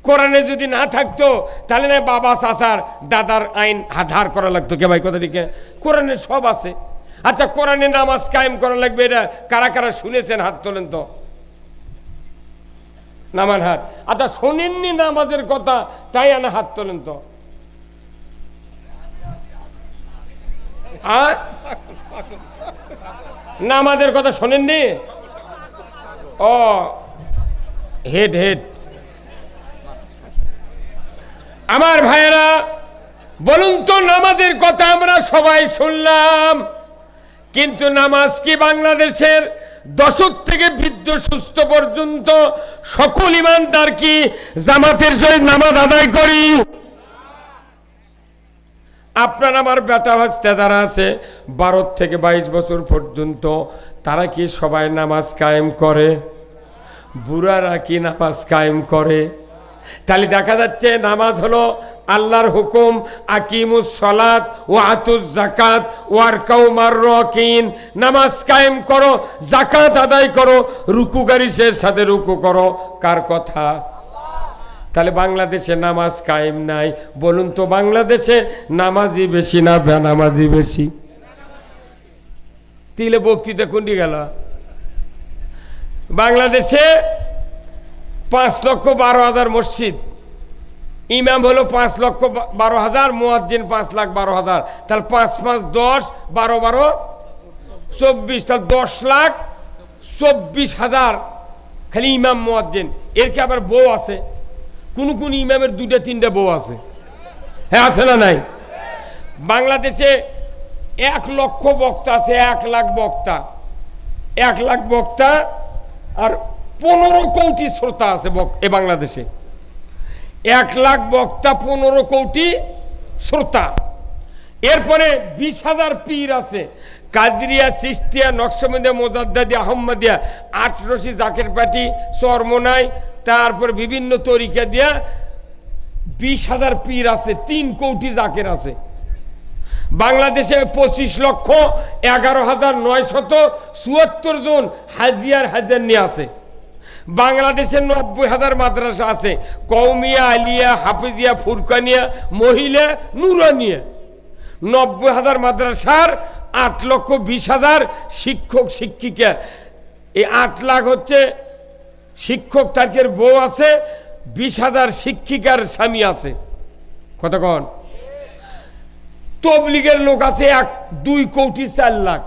কোরআনে যদি না থাকতো তাহলে না বাবা চাচার দাদার আইন ধার করা লাগতো কে ভাই, কথা ঠিক? কোরআনে সব আছে। আচ্ছা, কোরআনে নামাজ কায়েম করা লাগবে, এটা কারা কারা শুনেছেন হাত তোলেন তো, নামান হাত। আচ্ছা, শোনেননি নামাজের কথা, তাই আনা হাত তোলেন তো। আর নামাজের কথা শোনেননি? ও হেড হেড। আমার ভাইয়েরা বলুন তো, নামাজের কথা আমরা সবাই শুনলাম, কিন্তু নামাজ কি বাংলাদেশের দশক থেকে বৃদ্ধ সুস্থ পর্যন্ত সকল ইমানদার কি জামাতের সহিত নামাজ আদায় করি? আপনার আমার বেটা ভাস্তা যারা আছে 12 থেকে 22 বছর পর্যন্ত, তারা কি সবাই নামাজ কায়েম করে? বুড়ারা কি নামাজ কায়েম করে? তাহলে দেখা যাচ্ছে নামাজ হলো আল্লাহর হুকুম, আকিমুস সালাত ওয়া আতুজ যাকাত ওয়ারকাউ মার রাকিন। নামাজ কায়েম করো, যাকাত আদায় করো, রুকুকারীদের সাথে রুকু করো। কার কথা? তাহলে বাংলাদেশে নামাজ কায়েম নাই। বলুন তো, বাংলাদেশে নামাজি বেশি না বেনামাজি বেশি? তিলে বক্তৃতা কোনটি গেল? বাংলাদেশে 5,12,000 মসজিদ, ইমাম হলো 5,12,000, মুয়াজ্জিন 5,12,000। তাহলে 5 5 10, 12 12 24, তাহলে 10,24,000 খালি ইমাম মুয়াজ্জিন। এর কি আবার বউ আছে? কোন কোন ইমামের 2টা 3টা বউ আছে। হ্যাঁ, আছে না নাই? বাংলাদেশে 1 লক্ষ বক্তা আছে, 1 লাখ বক্তা, 1 লাখ বক্তা আর 15 কোটি শ্রোতা আছে এ বাংলাদেশে। 1 লাখ বক্তা, 15 কোটি শ্রোতা। এরপরে 20,000 পীর আছে, কাদরিয়া, চিশতিয়া, নকশবন্দিয়া, মোজাদ্দেদি, আহমদিয়া, 8 রশি, জাকের পাটি, চরমোনাই, তারপর বিভিন্ন তরিকা দিয়া 20,000 পীর আছে, 3 কোটি জাকের আছে। বাংলাদেশে 25,11,974 জন হাজিয়ার হাজার নিয়ে আছে। বাংলাদেশে 90,000 মাদ্রাসা আছে, কওমিয়া, আলিয়া, হাফিজিয়া, ফুরকানিয়া, মহিলা, নুরানিয়া। 90,000 মাদ্রাসার 8,20,000 শিক্ষক শিক্ষিকা। এই 8 লাখ হচ্ছে শিক্ষক, তাদের বউ আছে, 20,000 শিক্ষিকার স্বামী আছে। কতক্ষণ? তবলিগের লোক আছে 2 কোটি 4 লাখ।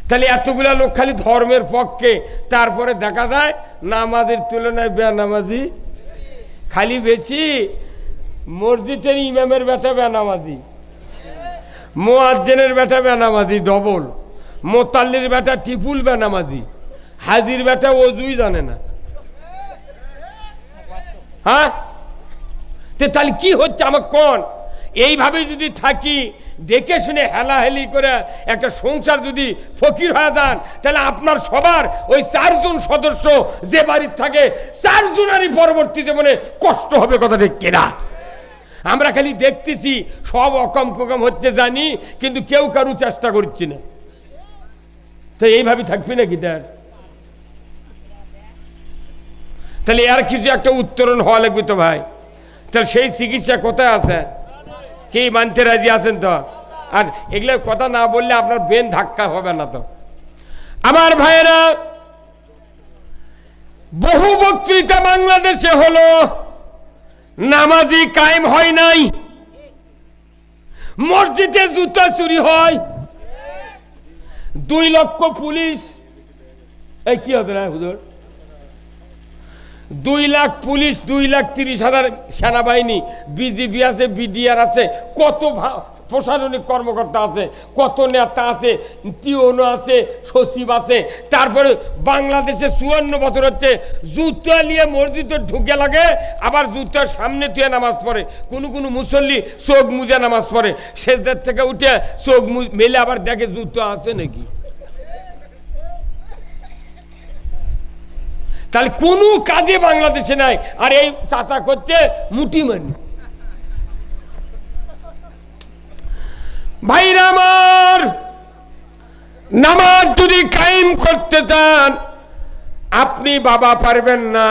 তাহলে এতগুলা লোক খালি ধর্মের পক্ষে, তারপরে দেখা যায় নামাজের তুলনায় বেনামাজি খালি বেশি। মসজিদের ইমামের বেটা বেনামাজি, মুয়াজ্জিনের বেটা বেনামাজি ডবল, মোতাল্লির বেটা ট্রিপল বেনামাজি, হাজির বেটা অজুই জানে না। হ্যাঁ, তাহলে কি হচ্ছে আমার কোন? এইভাবে যদি থাকি, দেখে শুনে হেলাহেলি করে একটা সংসার যদি ফকির হয়ে যান, তাহলে আপনার সবার ওই 4 জন সদস্য যে বাড়ির থাকে 4 জনেরই পরবর্তী জীবনে কষ্ট হবে। কথা ঠিক কিনা? আমরা খালি দেখতেছি সব অকম ককম হচ্ছে জানি, কিন্তু কেউ কারু চেষ্টা করছি না। তো এইভাবে থাকবি নাকি? তাহলে আর কিছু একটা উত্তরণ হওয়া লাগবে তো ভাই। তাহলে সেই চিকিৎসা কোথায় আছে? কি মানতে রাজি আছেন তো? আর এগুলো কথা না বললে আপনার ব্রেন ধাক্কা হবে না তো। আমার ভাইয়েরা, বহু বক্তৃতা বাংলাদেশে হলো, নামাজি কায়েম হয় নাই। মসজিদে জুতা চুরি হয়, 2 লক্ষ পুলিশ, এই কি হবে না হুজুর, 2 লাখ পুলিশ, 2,30,000 সেনাবাহিনী, বিজিবি আছে, বিডিআর আছে, কত প্রশাসনিক কর্মকর্তা আছে, কত নেতা আছে, টিওনো আছে, সচিব আছে। তারপরে বাংলাদেশে 54 বছর হচ্ছে জুতা নিয়ে মসজিদে ঢুকে লাগে, আবার জুতার সামনে তুই নামাজ পড়ে। কোনো মুসল্লি চোখ মুজে নামাজ পড়ে, সেজদার থেকে উঠে চোখ মেলে আবার দেখে জুতা আছে নাকি। তাহলে কোনো কাজে বাংলাদেশে নাই। আর এই চাচা করছে মুটিমানি। ভাইরা আমার, নামাজ যদি কায়েম করতে চান, আপনি বাবা পারবেন না,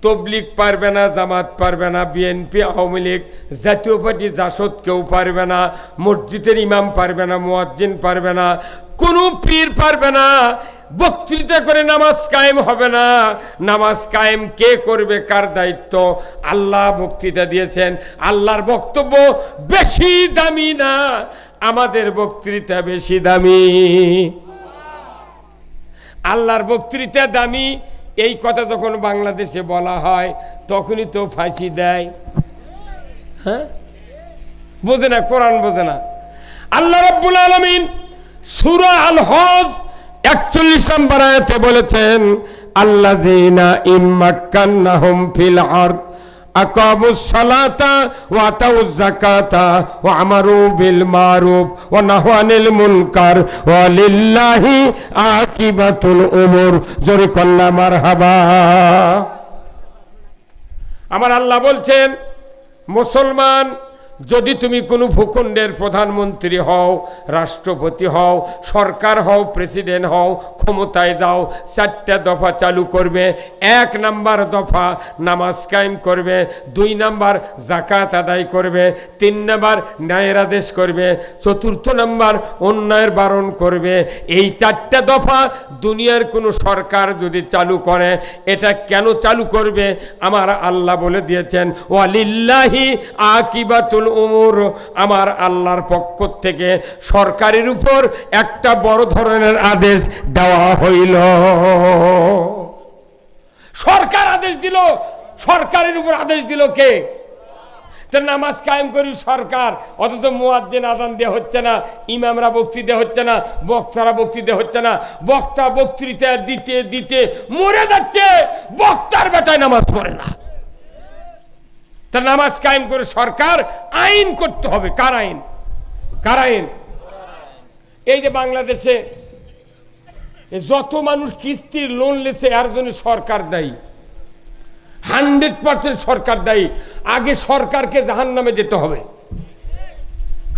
তবলিগ পারবে না, জামাত পারবে না, বিএনপি, আওয়ামী লীগ, জাতীয় পার্টি, জাসদ কেউ পারবে না, মসজিদের ইমাম পারবে না, মুয়াজ্জিন পারবে না, কোনো পীর পারবে না। বক্তৃতা করে নামাজ কায়েম হবে না। নামাজ কায়েম কে করবে? কার দায়িত্ব? আল্লাহ বক্তৃতা দিয়েছেন। আল্লাহর বক্তব্য বেশি দামি না, আমাদের বক্তৃতা বেশি দামি। আল্লাহর বক্তৃতা দামি, এই কথা যখন বাংলাদেশে বলা হয় তখনই তো ফাঁসি দেয়। হ্যাঁ, বোঝে না, কোরআন বোঝে না। আল্লাহ রাব্বুল আলামিন সূরা আল হজ 41 নম্বর আয়াতে বলেছেন, আল্লাযীনা ইম্মাক্কান্নাহুম ফিল আরদ আকামুস সালাতা ওয়া আতাউজ যাকাতা ওয়া আমারু বিল মারুফ ওয়া নাহু আনিল মুনকার ওয়া লিল্লাহি আকিবাতুল উমুর। জোরে কন্না মারহাবা। আমার আল্লাহ বলছেন, মুসলমান, যদি তুমি কোনো ভূখণ্ডের প্রধানমন্ত্রী হও, রাষ্ট্রপতি হও, সরকার হও, প্রেসিডেন্ট হও, ক্ষমতায় যাও, 4টা দফা চালু করবে। 1 নাম্বার দফা নামাজ কায়েম করবে, 2 নাম্বার যাকাত আদায় করবে, 3 নাম্বার ন্যায়ের আদেশ করবে, 4র্থ নাম্বার অন্যায়ের বারণ করবে। এই 4টা দফা দুনিয়ার কোনো সরকার যদি চালু করে, এটা কেন চালু করবে? আমার আল্লাহ বলে দিয়েছেন, ওয়ালিল্লাহি আকিবাতুল উমুর। আমার আল্লাহর পক্ষ থেকে সরকারের উপর একটা বড় ধরনের আদেশ দেওয়া হইল। সরকার আদেশ দিল। সরকারের উপর আদেশ দিল কে? তো নামাজ কায়েম করি সরকার, অথচ মুয়াজ্জিন আযান দেওয়া হচ্ছে না, ইমামরা বক্তৃতা হচ্ছে না, বক্তারা বক্তৃতা হচ্ছে না। বক্তা বক্তৃতা দিতে দিতে মরে যাচ্ছে, বক্তার বেটায় নামাজ পড়ে না। তা নামাজ কায়েম করে সরকার আইন করতে হবে। কার আইন? কার আইন? এই যে বাংলাদেশে যত মানুষ কিস্তির লোন লেছে, এর জন্য সরকার দায়ী, 100% সরকার দায়ী। আগে সরকারকে জাহান্নামে যেতে হবে।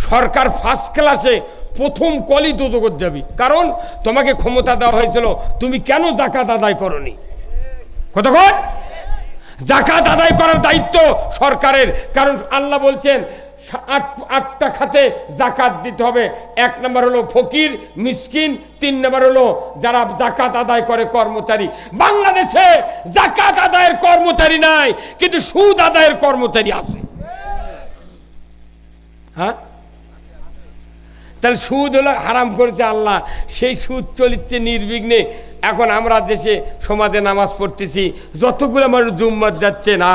সরকার ফার্স্ট ক্লাসে প্রথম কলি দোজখে যাবি, কারণ তোমাকে ক্ষমতা দেওয়া হয়েছিল, তুমি কেন যাকাত আদায় করনি? কতক্ষণ? যাকাত আদায় করার দায়িত্ব সরকারের। কারণ আল্লাহ বলছেন 8টা খাতে যাকাত দিতে হবে। 1 নাম্বার হলো ফকির, মিসকিন, 3 নাম্বার হলো যারা যাকাত আদায় করে কর্মচারী। বাংলাদেশে যাকাত আদায়ের কর্মচারী নাই, কিন্তু সুদ আদায়ের কর্মচারী আছে। হ্যাঁ, তাহলে সুদ হলো হারাম করেছে আল্লাহ, সেই সুদ চলিচ্ছে নির্বিঘ্নে। এখন আমরা দেশে সমাজে নামাজ পড়তেছি, যতগুলো আমার জুম্মাত যাচ্ছে না,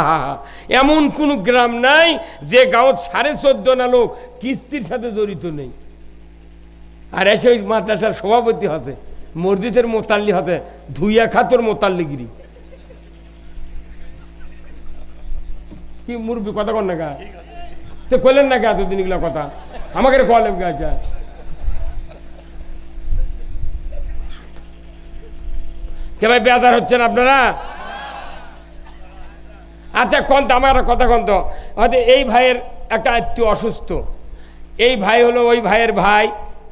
এমন কোন গ্রাম নাই যে গাঁৱত 14.5 আনা লোক কিস্তির সাথে জড়িত নেই। আর এসে ওই মাদ্রাসার সভাপতি আছে, মসজিদের মোতাল্লি হতে ধুইয়া খাতর মোতাল্লিগিরি কি মুরব্বী কথা কর না গা তো কইলেন না কে এতদিন এগুলা কথা আমাকে কলেন গা কে ভাই বেজার হচ্ছেন আপনারা আচ্ছা কন্ত আমার কথা কন্ত হয়তো এই ভাইয়ের একটা আত্মীয় অসুস্থ এই ভাই হলো ওই ভাইয়ের ভাই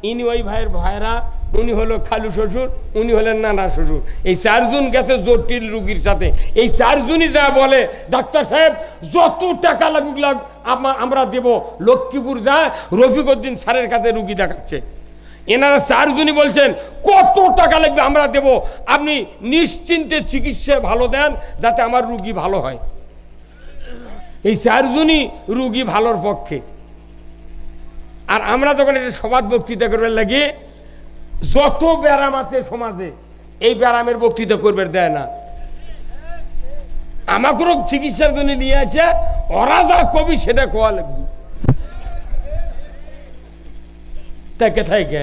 ইনি ওই ভাইয়ের ভাইরা উনি হলো খালু শ্বশুর উনি হলেন নানা শ্বশুর এই চারজন গেছে জটিল রুগীর সাথে এই চারজনই যা বলে ডাক্তার সাহেব যত টাকা লাগুক আমরা দেব লক্ষ্মীপুর যা রফিকউদ্দিন স্যারের কাছে রুগী দেখাচ্ছে এনারা চারজনই বলছেন কত টাকা লাগবে আমরা দেব আপনি নিশ্চিন্তে চিকিৎসা ভালো দেন যাতে আমার রুগী ভালো হয় এই চারজনই রুগী ভালোর পক্ষে আর আমরা যখন এটা সমাজ বক্তৃতা করবার লাগে যত ব্যারাম আছে সমাজে এই ব্যারামের বক্তৃতা করবার দেয় না আমাকেও চিকিৎসার জন্য নিয়ে আছে ওরা যা কবি সেটা কোয়া লাগবে তাকে থাকে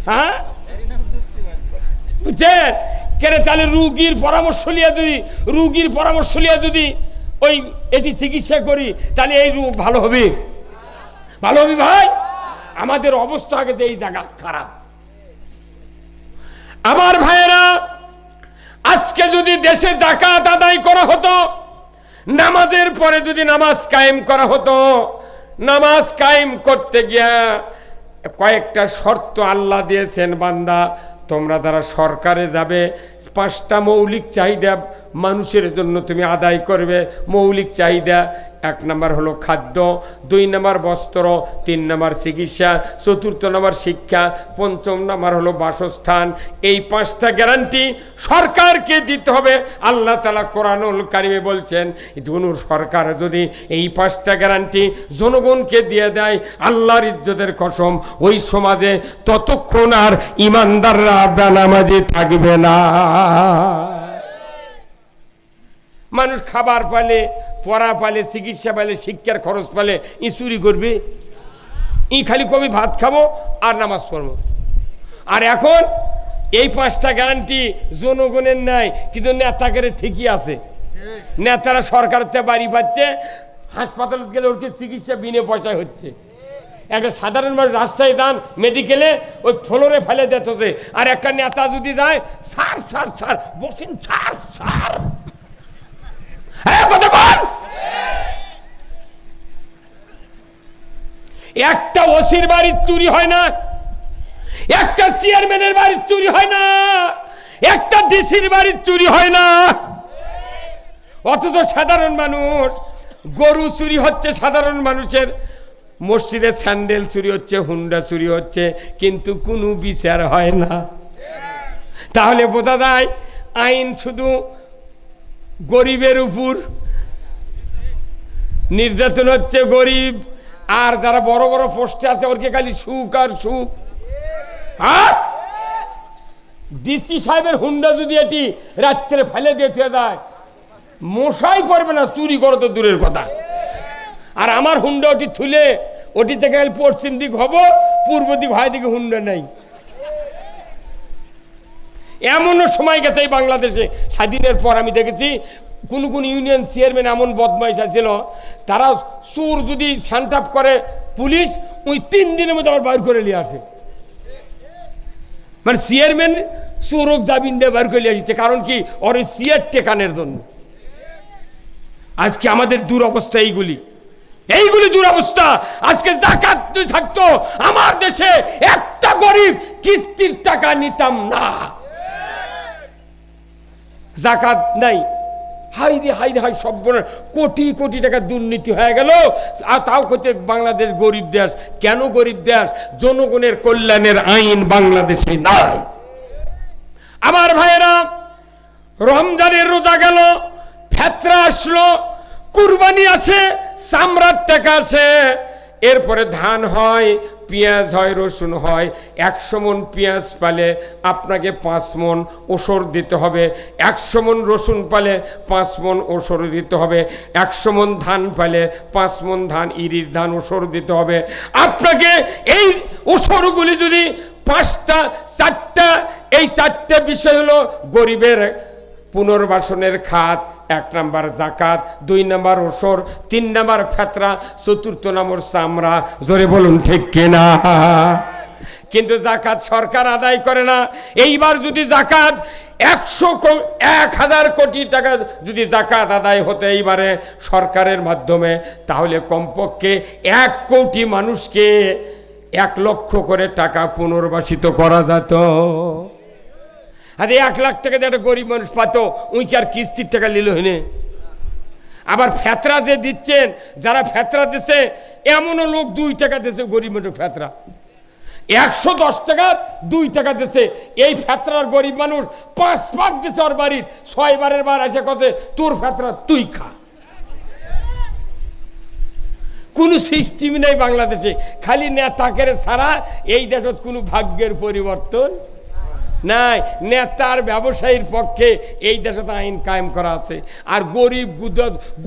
হ্যাঁ বুঝছেন কেন তাহলে রুগীর পরামর্শ লিয়া যদি ওই এটি চিকিৎসা করি তাহলে এই রোগ ভালো হবে ভাই আমাদের অবস্থা আগে যে এই জায়গা খারাপ আমার ভাইয়েরা আজকে যদি দেশে যাকাত আদায় করা হতো নামাজের পরে যদি নামাজ কায়েম করা হতো নামাজ কায়েম করতে গিয়া কয়েকটা শর্ত আল্লাহ দিয়েছেন বান্দা তোমরা যারা সরকারে যাবে 5টা মৌলিক চাহিদা মানুষের জন্য তুমি আদায় করবে মৌলিক চাহিদা 1 নম্বর হলো খাদ্য 2 নম্বর বস্ত্র 3 নম্বর চিকিৎসা 4 নম্বর শিক্ষা 5 নম্বর হলো বাসস্থান এই 5টা গ্যারান্টি সরকারকে দিতে হবে আল্লাহ তাআলা কোরআনুল কারিমে বলছেন সরকার যদি এই 5টা গ্যারান্টি জনগণকে দিয়ে দেয় আল্লাহর ইজ্জতের কসম ওই সমাজে ততক্ষণ আর ইমানদাররা বেনামাজি থাকবে না মানুষ খাবার পালে পড়া পালে চিকিৎসা পালে শিক্ষার খরচ পালে ই চুরি করবে ই খালি কবি ভাত খাবো আর নামাজ পড়বো আর এখন এই 5টা গ্যারান্টি জনগণের নাই কিন্তু নেতাদের ঠিকই আছে নেতারা সরকারের বাড়ি পাচ্ছে হাসপাতালে গেলে ওর চিকিৎসা বিনা পয়সায় হচ্ছে একটা সাধারণ মানুষ রাজশাহী দান মেডিকেলে ওই ফ্লোরে ফেলে দিতেছে আর একটা নেতা যদি যায় স্যার বসেন স্যার একটা ওসির বাড়ির চুরি হয় না একটা চেয়ারম্যানের বাড়ির চুরি হয় না একটা ডিসির বাড়ির চুরি হয় না অথচ সাধারণ মানুষ গরু চুরি হচ্ছে সাধারণ মানুষের মসজিদে স্যান্ডেল চুরি হচ্ছে হুন্ডা চুরি হচ্ছে কিন্তু কোনো বিচার হয় না তাহলে বোঝা যায় আইন শুধু গরিবের উপর নির্যাতন হচ্ছে গরিব আর যারা বড় বড় পোস্টে আছে ওরকে খালি সুখ আর সুখ ডিসি সাহেবের হুন্ডা যদি এটি রাত্রে ফেলে দিয়ে যায় মশাই পড়বে না চুরি করো তো দূরের কথা আর আমার হুন্ডা ওটি থুলে ওটি থেকে পশ্চিম দিক হব পূর্ব দিক হয় দিকে হুন্ডা নাই এমনও সময় গেছে এই বাংলাদেশে স্বাধীনের পর আমি দেখেছি কোন ইউনিয়ন চেয়ারম্যান এমন বদমাইশ ছিল তারা চোর যদি স্যান্টাপ করে পুলিশ ওই 3 দিনের মধ্যে আবার বাইর করে নিয়ে আসে মানে চেয়ারম্যান চোরক জামিন দিয়ে বাইর করে নিয়ে আসছে কারণ কি ওর ওই চেয়ার টেকানোর জন্য আজকে আমাদের দুরবস্থা এইগুলি দুরবস্থা আজকে যাকাত থাকতো আমার দেশে একটা গরিব কিস্তির টাকা নিতাম না যাকাত নাই হাই সব কোটি কোটি টাকা দুর্নীতি হয়ে গেল আর তাও করতে বাংলাদেশ গরিব দেশ কেন গরিব দেশ জনগণের কল্যাণের আইন বাংলাদেশে নাই আমার ভাইয়েরা রমজানের রোজা গেল ফেতরা আসলো কুরবানি আছে চামড়ার টাকা আছে এরপরে ধান হয় পেঁয়াজ হয় রসুন হয় 100 মণ পেঁয়াজ পালে আপনাকে 5 মণ ওসর দিতে হবে 100 মণ রসুন পালে 5 মণ ওসর দিতে হবে 100 মণ ধান পালে 5 মণ ধান ইরির ধান ওসর দিতে হবে আপনাকে এই ওসরগুলি যদি চারটা, এই চারটে বিষয় হলো গরিবের পুনর্বাসনের খাত, 1 নাম্বার জাকাত, 2 নাম্বার ওসর, 3 নাম্বার ফেতরা, 4 নম্বর চামড়া। জোরে বলুন ঠিক কিনা? কিন্তু জাকাত সরকার আদায় করে না। এইবার যদি জাকাত 1000 কোটি টাকা যদি জাকাত আদায় হতো এইবারে সরকারের মাধ্যমে, তাহলে কমপক্ষে 1 কোটি মানুষকে 1 লক্ষ করে টাকা পুনর্বাসিত করা যেত। আর 1 লাখ টাকা দিয়ে একটা গরিব মানুষ পাত, উই কি আর কিস্তির টাকা নিল হইনে? আবার ফেতরা যে দিচ্ছেন, যারা ফেতরা দিচ্ছে এমনও লোক 2 টাকা দিচ্ছে গরিব মানুষ ফেতরা, 110 টাকা 2 টাকা দিচ্ছে। এই ফেতরার গরিব মানুষ 5 পাক দিচ্ছে ওর বাড়ির, 6 বারের বার এসে কথা তোর ফেতরা তুই খা। কোনো সিস্টেম নেই বাংলাদেশে, খালি নেতাকে ছাড়া এই দেশত কোনো ভাগ্যের পরিবর্তন নাই। নেতার ব্যবসায়ীর পক্ষে এই দেশে আইন কায়েম করা আছে। আর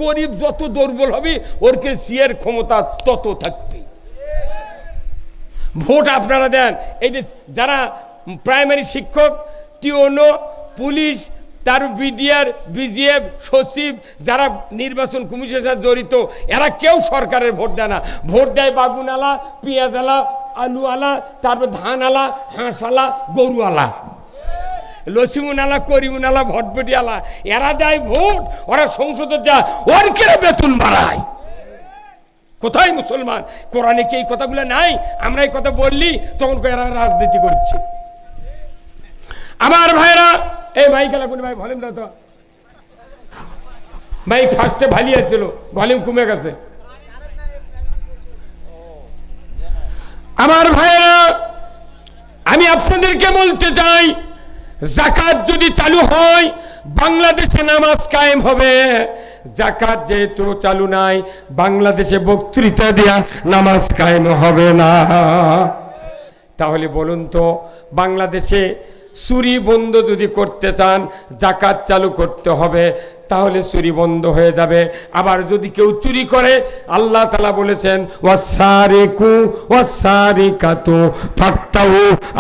গরিব যত দুর্বল হবে ওরকে সিয়ের ক্ষমতা তত থাকবে। ভোট আপনারা দেন, এই যে যারা প্রাইমারি শিক্ষক, টিওনো, পুলিশ, তার বিডিআর, বিজিএফ, সচিব, যারা নির্বাচন কমিশনের সাথে জড়িত, এরা কেউ সরকারের ভোট দেয় না। ভোট দেয় বাগুনওয়ালা, পেঁয়াজওয়ালা, আলুওয়ালা, তারপর ধানওয়ালা, হাঁসওয়ালা, গরুওয়ালা, লসিমুনালা, করিমুনালা, ভটভটিওয়ালা, এরা দেয় ভোট। ওরা সংসদে যায়, ওর কেন বেতন বাড়ায়? কোথায় মুসলমান? কোরআনে কি এই কথাগুলো নাই? আমরা এই কথা বললি তখন এরা রাজনীতি করছে। আমার ভাইরা, এই ভাই খেলা কোন ভাই ভলিউম দাও তো ভাই। ফার্স্টে ভালি আছিল, ভলিউম কমে গেছে। আমার ভাইরা, আমি আপনাদেরকে বলতে চাই, জাকাত যদি চালু হয় বাংলাদেশে নামাজ কায়েম হবে। জাকাত যেহেতু চালু নাই, বাংলাদেশে বক্তৃতা দেয়া নামাজ কায়েম হবে না। তাহলে বলুন তো, বাংলাদেশে চুরি বন্ধ যদি করতে চান জাকাত চালু করতে হবে, তাহলে চুরি বন্ধ হয়ে যাবে। আবার যদি কেউ চুরি করে, আল্লাহ তাআলা বলেছেন ওয়াসারিকু ওয়াসারিকাতু ফাক্তাউ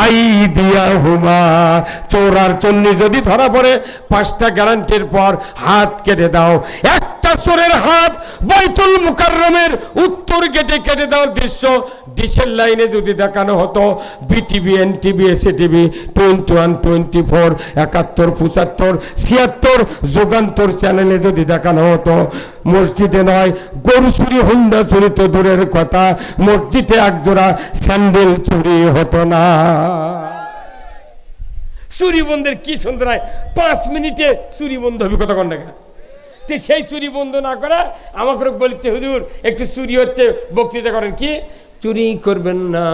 আইদিয়াহুমা, চোর আর চোরনি যদি ধরা পড়ে 5টা গ্যারান্টির পর হাত কেটে দাও। একটা চোরের হাত বাইতুল মুকাররমের উত্তর গেটে কেটে দেওয়ার দৃশ্য ডিশের লাইনে যদি দেখানো হতো, বিটিভি, এনটিভি, এসএটিভি, 21, 24, 71, 75, 76 যুগান্তর চ্যানেলে যদি দেখানো হতো, মসজিদে নয় গরু চুরি, হুন্ডা চুরি তো দূরের কথা, মসজিদে একজোড়া স্যান্ডেল চুরি হতো না। চুরি বন্ধের কি সুন্দর, 5 মিনিটে চুরি বন্ধ হবে, কত ঘন্টা। সেই চুরি বন্ধ না করা আমাকে বলছে, হুজুর একটু চুরি হচ্ছে, বক্তৃতা করেন, কি চুরি করবেন না।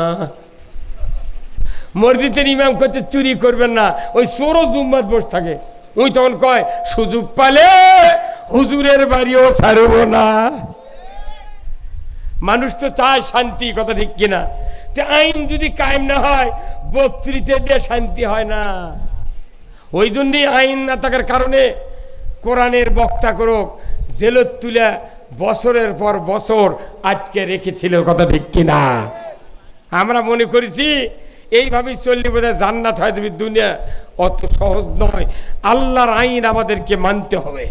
মসজিদের ইমাম করছে চুরি করবেন না, ওই চোরও জুম্মাত বসে থাকে। ওই তখন কয় সুযোগ পালে হুজুরের বাড়িও ছাড়ব না। মানুষ তো চায় শান্তি, কথা ঠিক কিনা? আইন যদি কায়েম না হয় বক্তৃতা দিয়ে শান্তি হয় না। ওই জন্যই আইন না থাকার কারণে কোরআনের বক্তা করুক জেলত তুলে বছরের পর বছর আটকে রেখেছিল, কথা ঠিক কিনা? আমরা মনে করেছি এইভাবেই চললে বোধহয় জান্নাত হয় তুমি, দুনিয়া অত সহজ নয়। আল্লাহর আইন আমাদেরকে মানতে হবে।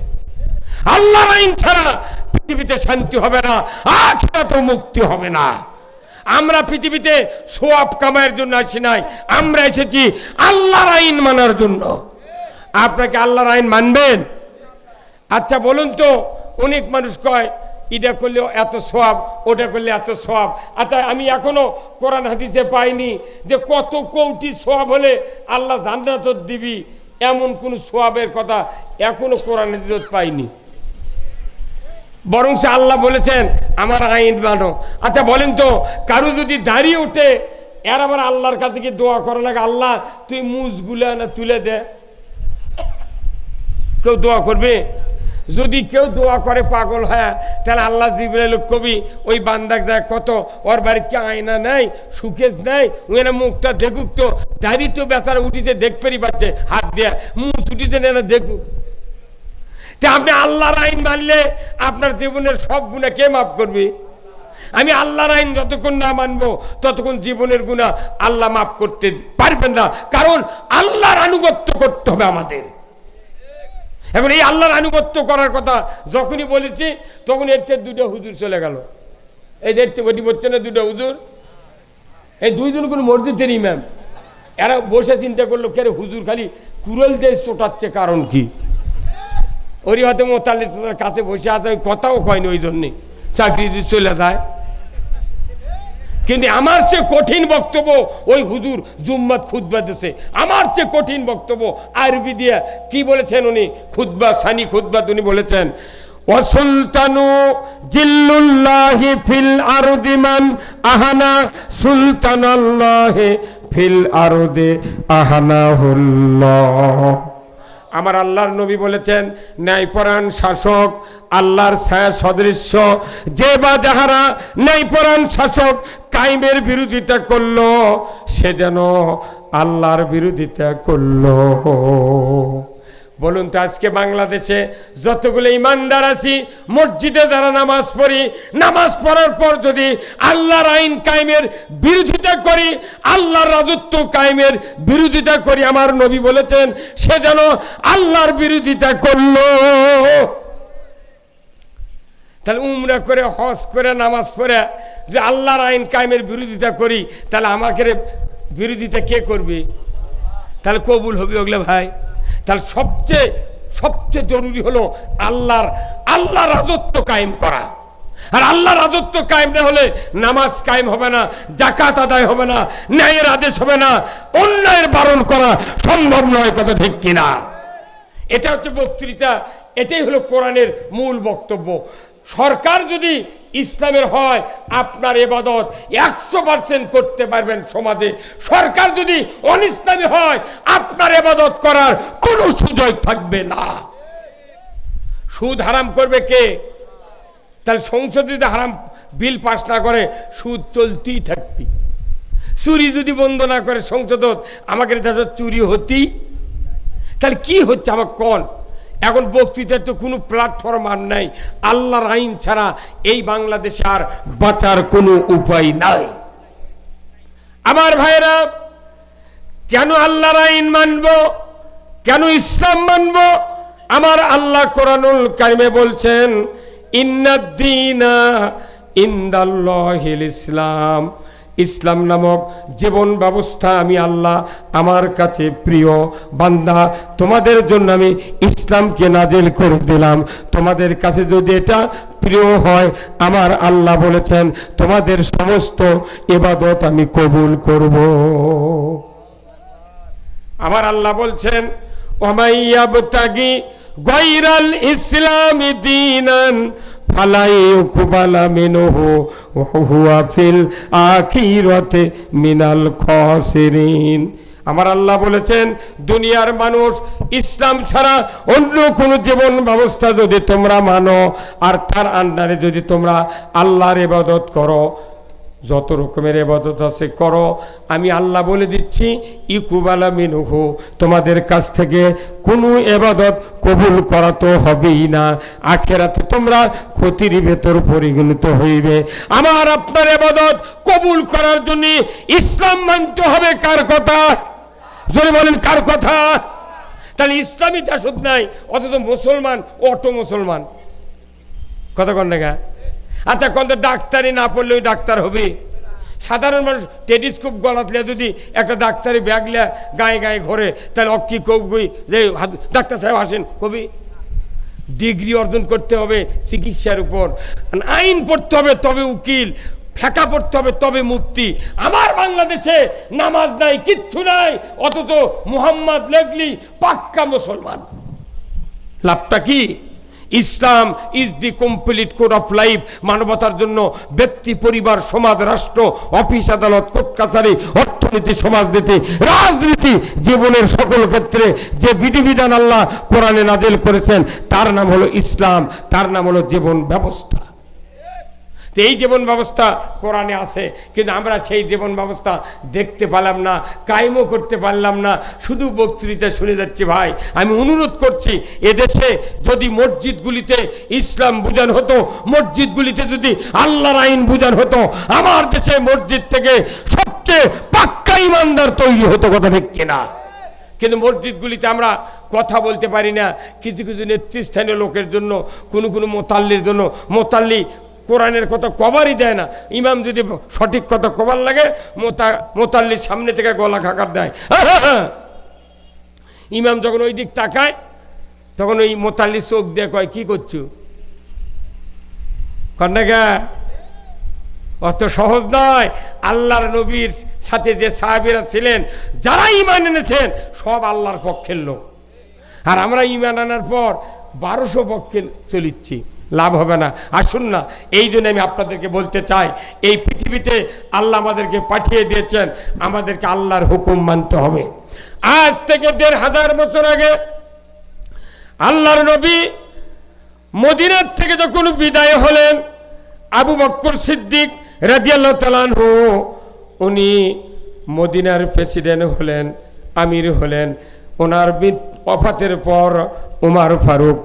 আল্লাহর আইন ছাড়া পৃথিবীতে শান্তি হবে না, আখিরাতেও মুক্তি হবে না। আমরা পৃথিবীতে সোয়াব কামাইয়ের জন্য আসি নাই, আমরা এসেছি আল্লাহর আইন মানার জন্য। আপনাকে আল্লাহর আইন মানবেন? আচ্ছা বলুন তো, অনেক মানুষ কয় এটা করলে এত সোয়াব, ওটা করলে এত সোয়াব। আচ্ছা আমি এখনো কোরআন হাদিসে পাইনি যে কত কোটি সোয়াব হলে আল্লাহ জান্নাত দিবি, এমন কোন সোয়াবের কথা এখনো কোরআন হাদিসে পাইনি। বরং আল্লাহ বলেছেন আমার আইন মানো। আচ্ছা বলেন তো, কারো যদি দাঁড়িয়ে ওঠে, এর আবার আল্লাহর কাছে কি দোয়া করা লাগে, আল্লাহ তুই মুজগুলা না তুলে দে? কেউ দোয়া করবে? যদি কেউ দোয়া করে পাগল হয়, তাহলে আল্লাহ জিবরাইল কবি ওই বান্দাক যায়, কত ওর বাড়িতে কি আয়না নাই, সুকেশ নাই, ওই না মুখটা দেখুক তো, দাঁড়িয়ে তো বেচারা উঠিতে দেখতেই পাচ্ছে, হাত দিয়ে মুখ উঠিতে না দেখুক। তা আপনি আল্লাহর আইন মানলে আপনার জীবনের সব গুনাহ কে মাফ করবে? আমি আল্লাহর আইন যতক্ষণ না মানবো ততক্ষণ জীবনের গুনাহ আল্লাহ মাফ করতে পারবেন না, কারণ আল্লাহর আনুগত্য করতে হবে আমাদের। এখন এই আল্লাহর আনুগত্য করার কথা যখনই বলেছি তখন এর থেকে দুটো হুজুর চলে গেল। এই দেখতে বটি বলছে না দুটো হুজুর, এই দুইজন কোনো মসজিদের ইমাম, এরা বসে চিন্তা করলো কে হুজুর খালি কুড়াল দিয়ে চোটাচ্ছে, কারণ কি? ওরই হয়তো মোতালির কাছে বসে আছে, ওই কথাও কয়নি, ওই জন্যে চাকরি চলে যায়। কিন্তু আমার চেয়ে কঠিন বক্তব্য ওই হুজুর জুম্মাত খুতবা দিয়েছে, আমার চেয়ে কঠিন বক্তব্য আরবি দিয়ে কি বলেছেন উনি, খুতবা সানি খুতবা উনি বলেছেন, ওয়াসুলতানু জিল্লুল্লাহি ফিল আরদি মান আহানা সুলতানাল্লাহি ফিল আরদি আহানাহুল্লাহ। আমার আল্লাহর নবী বলেছেন, ন্যায়পরায়ণ শাসক আল্লাহর ছায়া সদৃশ্য, যে বা যাহারা ন্যায়পরায়ণ শাসক কায়েমের বিরোধিতা করলো সে যেন আল্লাহর বিরোধিতা করলো। বলুন তো আজকে বাংলাদেশে যতগুলো ইমানদার আছি, মসজিদে যারা নামাজ পড়ি, নামাজ পড়ার পর যদি আল্লাহর আইন কায়েমের বিরোধিতা করি, আল্লাহর রাজত্ব কায়েমের বিরোধিতা করি, আমার নবী বলেছেন সে যেন আল্লাহর বিরোধিতা করলো। তাহলে উমরা করে হজ করে নামাজ পড়ে যে আল্লাহর আইন কায়েমের বিরোধিতা করি, তাহলে আমাকে বিরোধিতা কে করবে? তাহলে কবুল হবে ওগুলো ভাই? তাহলে সবচেয়ে জরুরি হলো আল্লাহর রাজত্ব কায়েম করা। আর আল্লাহর রাজত্ব কায়েম না হলে নামাজ কায়েম হবে না, যাকাত আদায় হবে না, ন্যায়ের আদেশ হবে না, অন্যায়ের বারণ করা সম্ভব নয়। কথা ঠিক কিনা? এটা হচ্ছে বক্তৃতা, এটাই হলো কোরআনের মূল বক্তব্য। সরকার যদি ইসলামের হয় আপনার ইবাদত 100% করতে পারবেন সমাজে। সরকার যদি অনিসলামী হয় আপনার ইবাদত করার কোনো সুযোগ থাকবে না। সুদ হারাম করবে কে? তাহলে সংসদ যদি হারাম বিল পাস না করে সুদ চলতেই থাকবে। চুরি যদি বন্ধ না করে সংসদ, আমাকে দেশে চুরি হতেই, তাহলে কি হচ্ছে আমার কোন? এখন বক্তৃতার তো কোনো প্ল্যাটফর্ম আর নাই। আল্লাহর আইন ছাড়া এই বাংলাদেশে আর বাঁচার কোনো উপায় নাই। আমার ভাইরা, কেন আল্লাহর আইন মানব, কেন ইসলাম মানব? আমার আল্লাহ কোরআনুল কারিমে বলছেন, ইন্নাদ-দীনা ইনদাল্লাহিল ইসলাম, ইসলাম নামক জীবন ব্যবস্থা আমি আল্লাহ আমার কাছে প্রিয়। বান্দা, তোমাদের জন্য আমি ইসলামকে নাজিল করে দিলাম, তোমাদের কাছে যদি এটা প্রিয় হয়, আমার আল্লাহ বলেছেন তোমাদের সমস্ত ইবাদত আমি কবুল করব। আমার আল্লাহ বলছেন, ওয়ামাইয়াবতাগি গায়রাল ইসলামি দীনান ফালা ইউকবালা মিনহু ওয়া হুয়া ফিল আখিরাতি মিনাল খাসিরিন। আমার আল্লাহ বলেছেন, দুনিয়ার মানুষ ইসলাম ছাড়া অন্য কোনো জীবন ব্যবস্থা যদি তোমরা মানো আর তার আন্ডারে যদি তোমরা আল্লাহর ইবাদত করো, যত রকমের ইবাদত আছে করো, আমি আল্লাহ বলে দিচ্ছি ইকুবালা মিনহু, তোমাদের কাছ থেকে কোনো ইবাদত কবুল করা তো হবেই না। আখিরাতে তোমরা ক্ষতির ভেতর পরিগণিত হইবে। আমার আপনার ইবাদত কবুল করার জন্য ইসলাম মানতে হবে। কার কথা? জোরে বলেন, কার কথা? তাহলে ইসলামী চাষত নাই, অথচ মুসলমান অটো মুসলমান। কথা কন না? আচ্ছা, কোন ডাক্তারি না পড়লেও ডাক্তার হবে? সাধারণ মানুষ টেলিস্কোপ গলাতলে যদি একটা ডাক্তারি ব্যাগ লে গায়ে গায়ে ঘরে, তাহলে অক্কি কবি যে ডাক্তার সাহেব আসেন, কবি ডিগ্রি অর্জন করতে হবে চিকিৎসার উপর, আইন পড়তে হবে তবে উকিল, ফেঁকা পড়তে হবে তবে মুফতি। আমার বাংলাদেশে নামাজ নাই, কিচ্ছু নাই, অথচ মুহাম্মদ লেখলি পাক্কা মুসলমান। লাভটা কি? Islam is the complete code of life. মানবতার জন্য ব্যক্তি, পরিবার, সমাজ, রাষ্ট্র, অফিস, আদালত, কোর্ট কাছারি, অর্থনীতি, সমাজনীতি, রাজনীতি, জীবনের সকল ক্ষেত্রে যে বিধিবিধান আল্লাহ কোরআনে নাজিল করেছেন তার নাম হলো ইসলাম, তার নাম হলো জীবন ব্যবস্থা। তো এই জীবন ব্যবস্থা কোরআনে আছে, কিন্তু আমরা সেই জীবন ব্যবস্থা দেখতে পেলাম না, কায়েমও করতে পারলাম না, শুধু বক্তৃতা শুনে যাচ্ছি। ভাই আমি অনুরোধ করছি, এদেশে যদি মসজিদগুলিতে ইসলাম বুঝানো হতো, মসজিদগুলিতে যদি আল্লাহর আইন বুঝানো হতো, আমার দেশে মসজিদ থেকে সবচেয়ে পাক্কা ইমানদার তৈরি হতো, কথা ঠিক কিনা? কিন্তু মসজিদগুলিতে আমরা কথা বলতে পারি না, কিছু কিছু নেতৃস্থানীয় লোকের জন্য, কোনো কোনো মোতাল্লির জন্য। মোতাল্লি কোরআনের কথা কবারই দেয় না, ইমাম যদি সঠিক কথা কবার লাগে মোতাল্লির সামনে থেকে গলা খাকার দেয়। ইমাম যখন ওই দিক তাকায় তখন ওই মোতাল্লি চোখ দিয়ে কয়, কি করছো? কন্যা অত সহজ নয়। আল্লাহর নবীর সাথে যে সাহাবীরা ছিলেন, যারা ঈমান এনেছেন, সব আল্লাহর পক্ষের লোক। আর আমরা ঈমান আনার পর 1200 পক্ষে চলিচ্ছি, লাভ হবে না। আসুন না, এই জন্য আমি আপনাদেরকে বলতে চাই, এই পৃথিবীতে আল্লাহ আমাদেরকে পাঠিয়ে দিয়েছেন, আমাদেরকে আল্লাহর হুকুম মানতে হবে। আজ থেকে 1500 বছর আগে আল্লাহর নবী মদিনার থেকে যখন বিদায় হলেন, আবু বকর সিদ্দিক রাদিয়াল্লাহু তাআলা আনহু উনি মদিনার প্রেসিডেন্ট হলেন, আমির হলেন। ওনার ওফাতের পর উমর ফারুক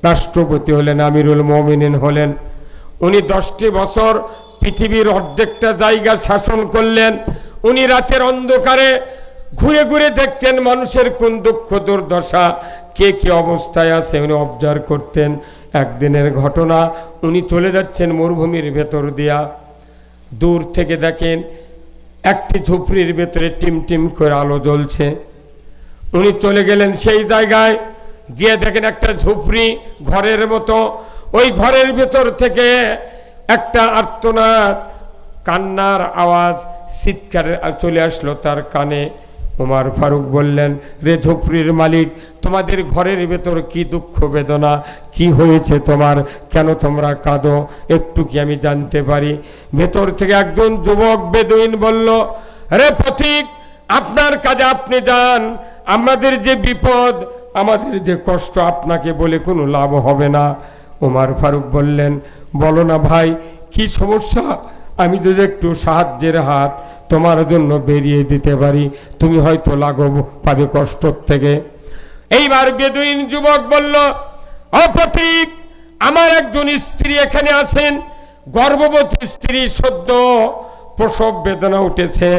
রাষ্ট্রপতি হলেন, আমিরুল মুমিনিন হলেন। উনি 10টি বছর পৃথিবীর অর্ধেকটা জায়গা শাসন করলেন। উনি রাতের অন্ধকারে ঘুরে ঘুরে দেখতেন মানুষের কোন দুঃখ দুর্দশা, কে কি অবস্থায় আছে, উনি অবজার্ভ করতেন। একদিনের ঘটনা, উনি চলে যাচ্ছেন মরুভূমির ভেতর দিয়া, দূর থেকে দেখেন একটি ঝুপড়ির ভেতরে টিম টিম করে আলো জ্বলছে। উনি চলে গেলেন সেই জায়গায়, গিয়ে দেখেন একটা ঝুপড়ি ঘরের মতো। ওই ঘরের ভেতর থেকে একটা আর্তনাদ, কান্নার আওয়াজ, চিৎকার চলে আসলো তার কানে। উমর ফারুক বললেন, রে ঝুপড়ির মালিক, তোমাদের ঘরের ভেতর কি দুঃখ বেদনা, কি হয়েছে তোমার, কেন তোমরা কাঁদো, একটু কি আমি জানতে পারি? ভেতর থেকে একজন যুবক বেদুইন বলল, রে পথিক, আপনার কাজে আপনি যান, আমাদের যে বিপদ, আমাদের যে কষ্ট, আপনাকে বলে কোনো লাভ হবে না। উমর ফারুক বললেন, বলো না ভাই, কি সমস্যা? আমি যদি একটু সাহায্যের হাত তোমার জন্য বেরিয়ে দিতে পারি, তুমি হয়তো লাঘব পাবে কষ্ট থেকে। এইবার বেদুইন যুবক বলল, ও পথিক, আমার একজন স্ত্রী এখানে আছেন, গর্ভবতী স্ত্রী, সদ্য প্রসব বেদনা উঠেছে,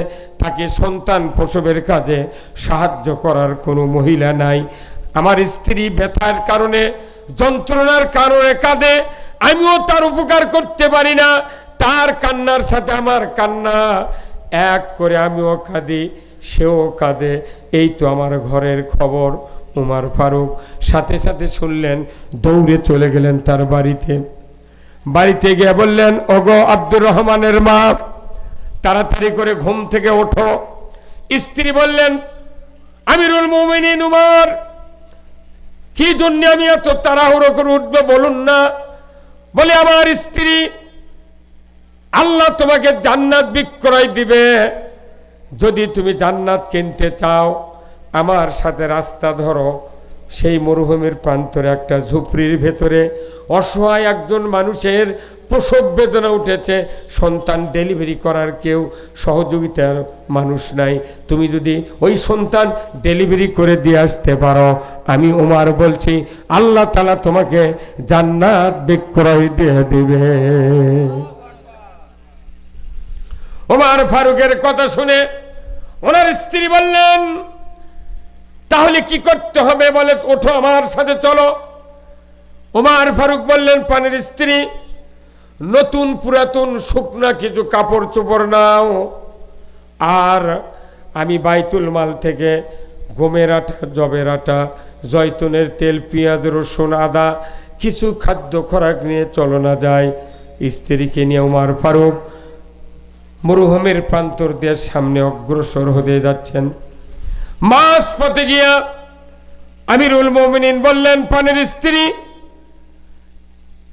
তাকে সন্তান প্রসবের কাজে সাহায্য করার কোনো মহিলা নাই। আমার স্ত্রী ব্যথার কারণে, যন্ত্রণার কারণে কাঁদে, আমিও তার উপকার করতে পারি না। তার কান্নার সাথে আমার কান্না এক করে, আমিও কাঁদি, সেও কাঁদে, এই তো আমার ঘরের খবর। উমর ফারুক সাথে সাথে শুনলেন, দৌড়ে চলে গেলেন তার বাড়িতে। বাড়িতে গিয়ে বললেন, ওগো আব্দুর রহমানের মা, তাড়াতাড়ি করে ঘুম থেকে ওঠো। স্ত্রী বললেন, আমিরুল মুমিনিন উমর, কি জন্য আমি এত তাড়াহুড়ো করে উঠবে বলুন না? বলে, আমার স্ত্রী, আল্লাহ তোমাকে জান্নাত বিক্রয় দিবে, যদি তুমি জান্নাত কিনতে চাও আমার সাথে রাস্তা ধরো। সেই মরুভূমির প্রান্তরে একটা ঝুপড়ির ভেতরে অসহায় একজন মানুষের প্রসব বেদনা উঠেছে, সন্তান ডেলিভারি করার কেউ সহযোগিতার মানুষ নাই। তুমি যদি ওই সন্তান ডেলিভারি করে দিয়ে আসতে পারো, আমি উমর বলছি, আল্লাহ তাআলা তোমাকে জান্নাত বিক্রয় দিয়ে দিবে। উমর ফারুকের কথা শুনে ওনার স্ত্রী বললেন, তাহলে কি করতে হবে? বলে, ওঠো আমার সাথে চলো। উমর ফারুক বললেন, পানের স্ত্রী, নতুন পুরাতন শুকনা কিছু কাপড় চোপড় নাও, আর আমি বাইতুল মাল থেকে গমের আটা, জবের আটা, জয়তুনের তেল, পেঁয়াজ, রসুন, আদা, কিছু খাদ্য খোরাক নিয়ে চলো না যায়। স্ত্রীকে নিয়ে উমর ফারুক মরুভূমির প্রান্তর দিয়ে সামনে অগ্রসর হতে যাচ্ছেন। মাঝ পথে গিয়া আমিরুল মুমিনিন বললেন, পানের স্ত্রী,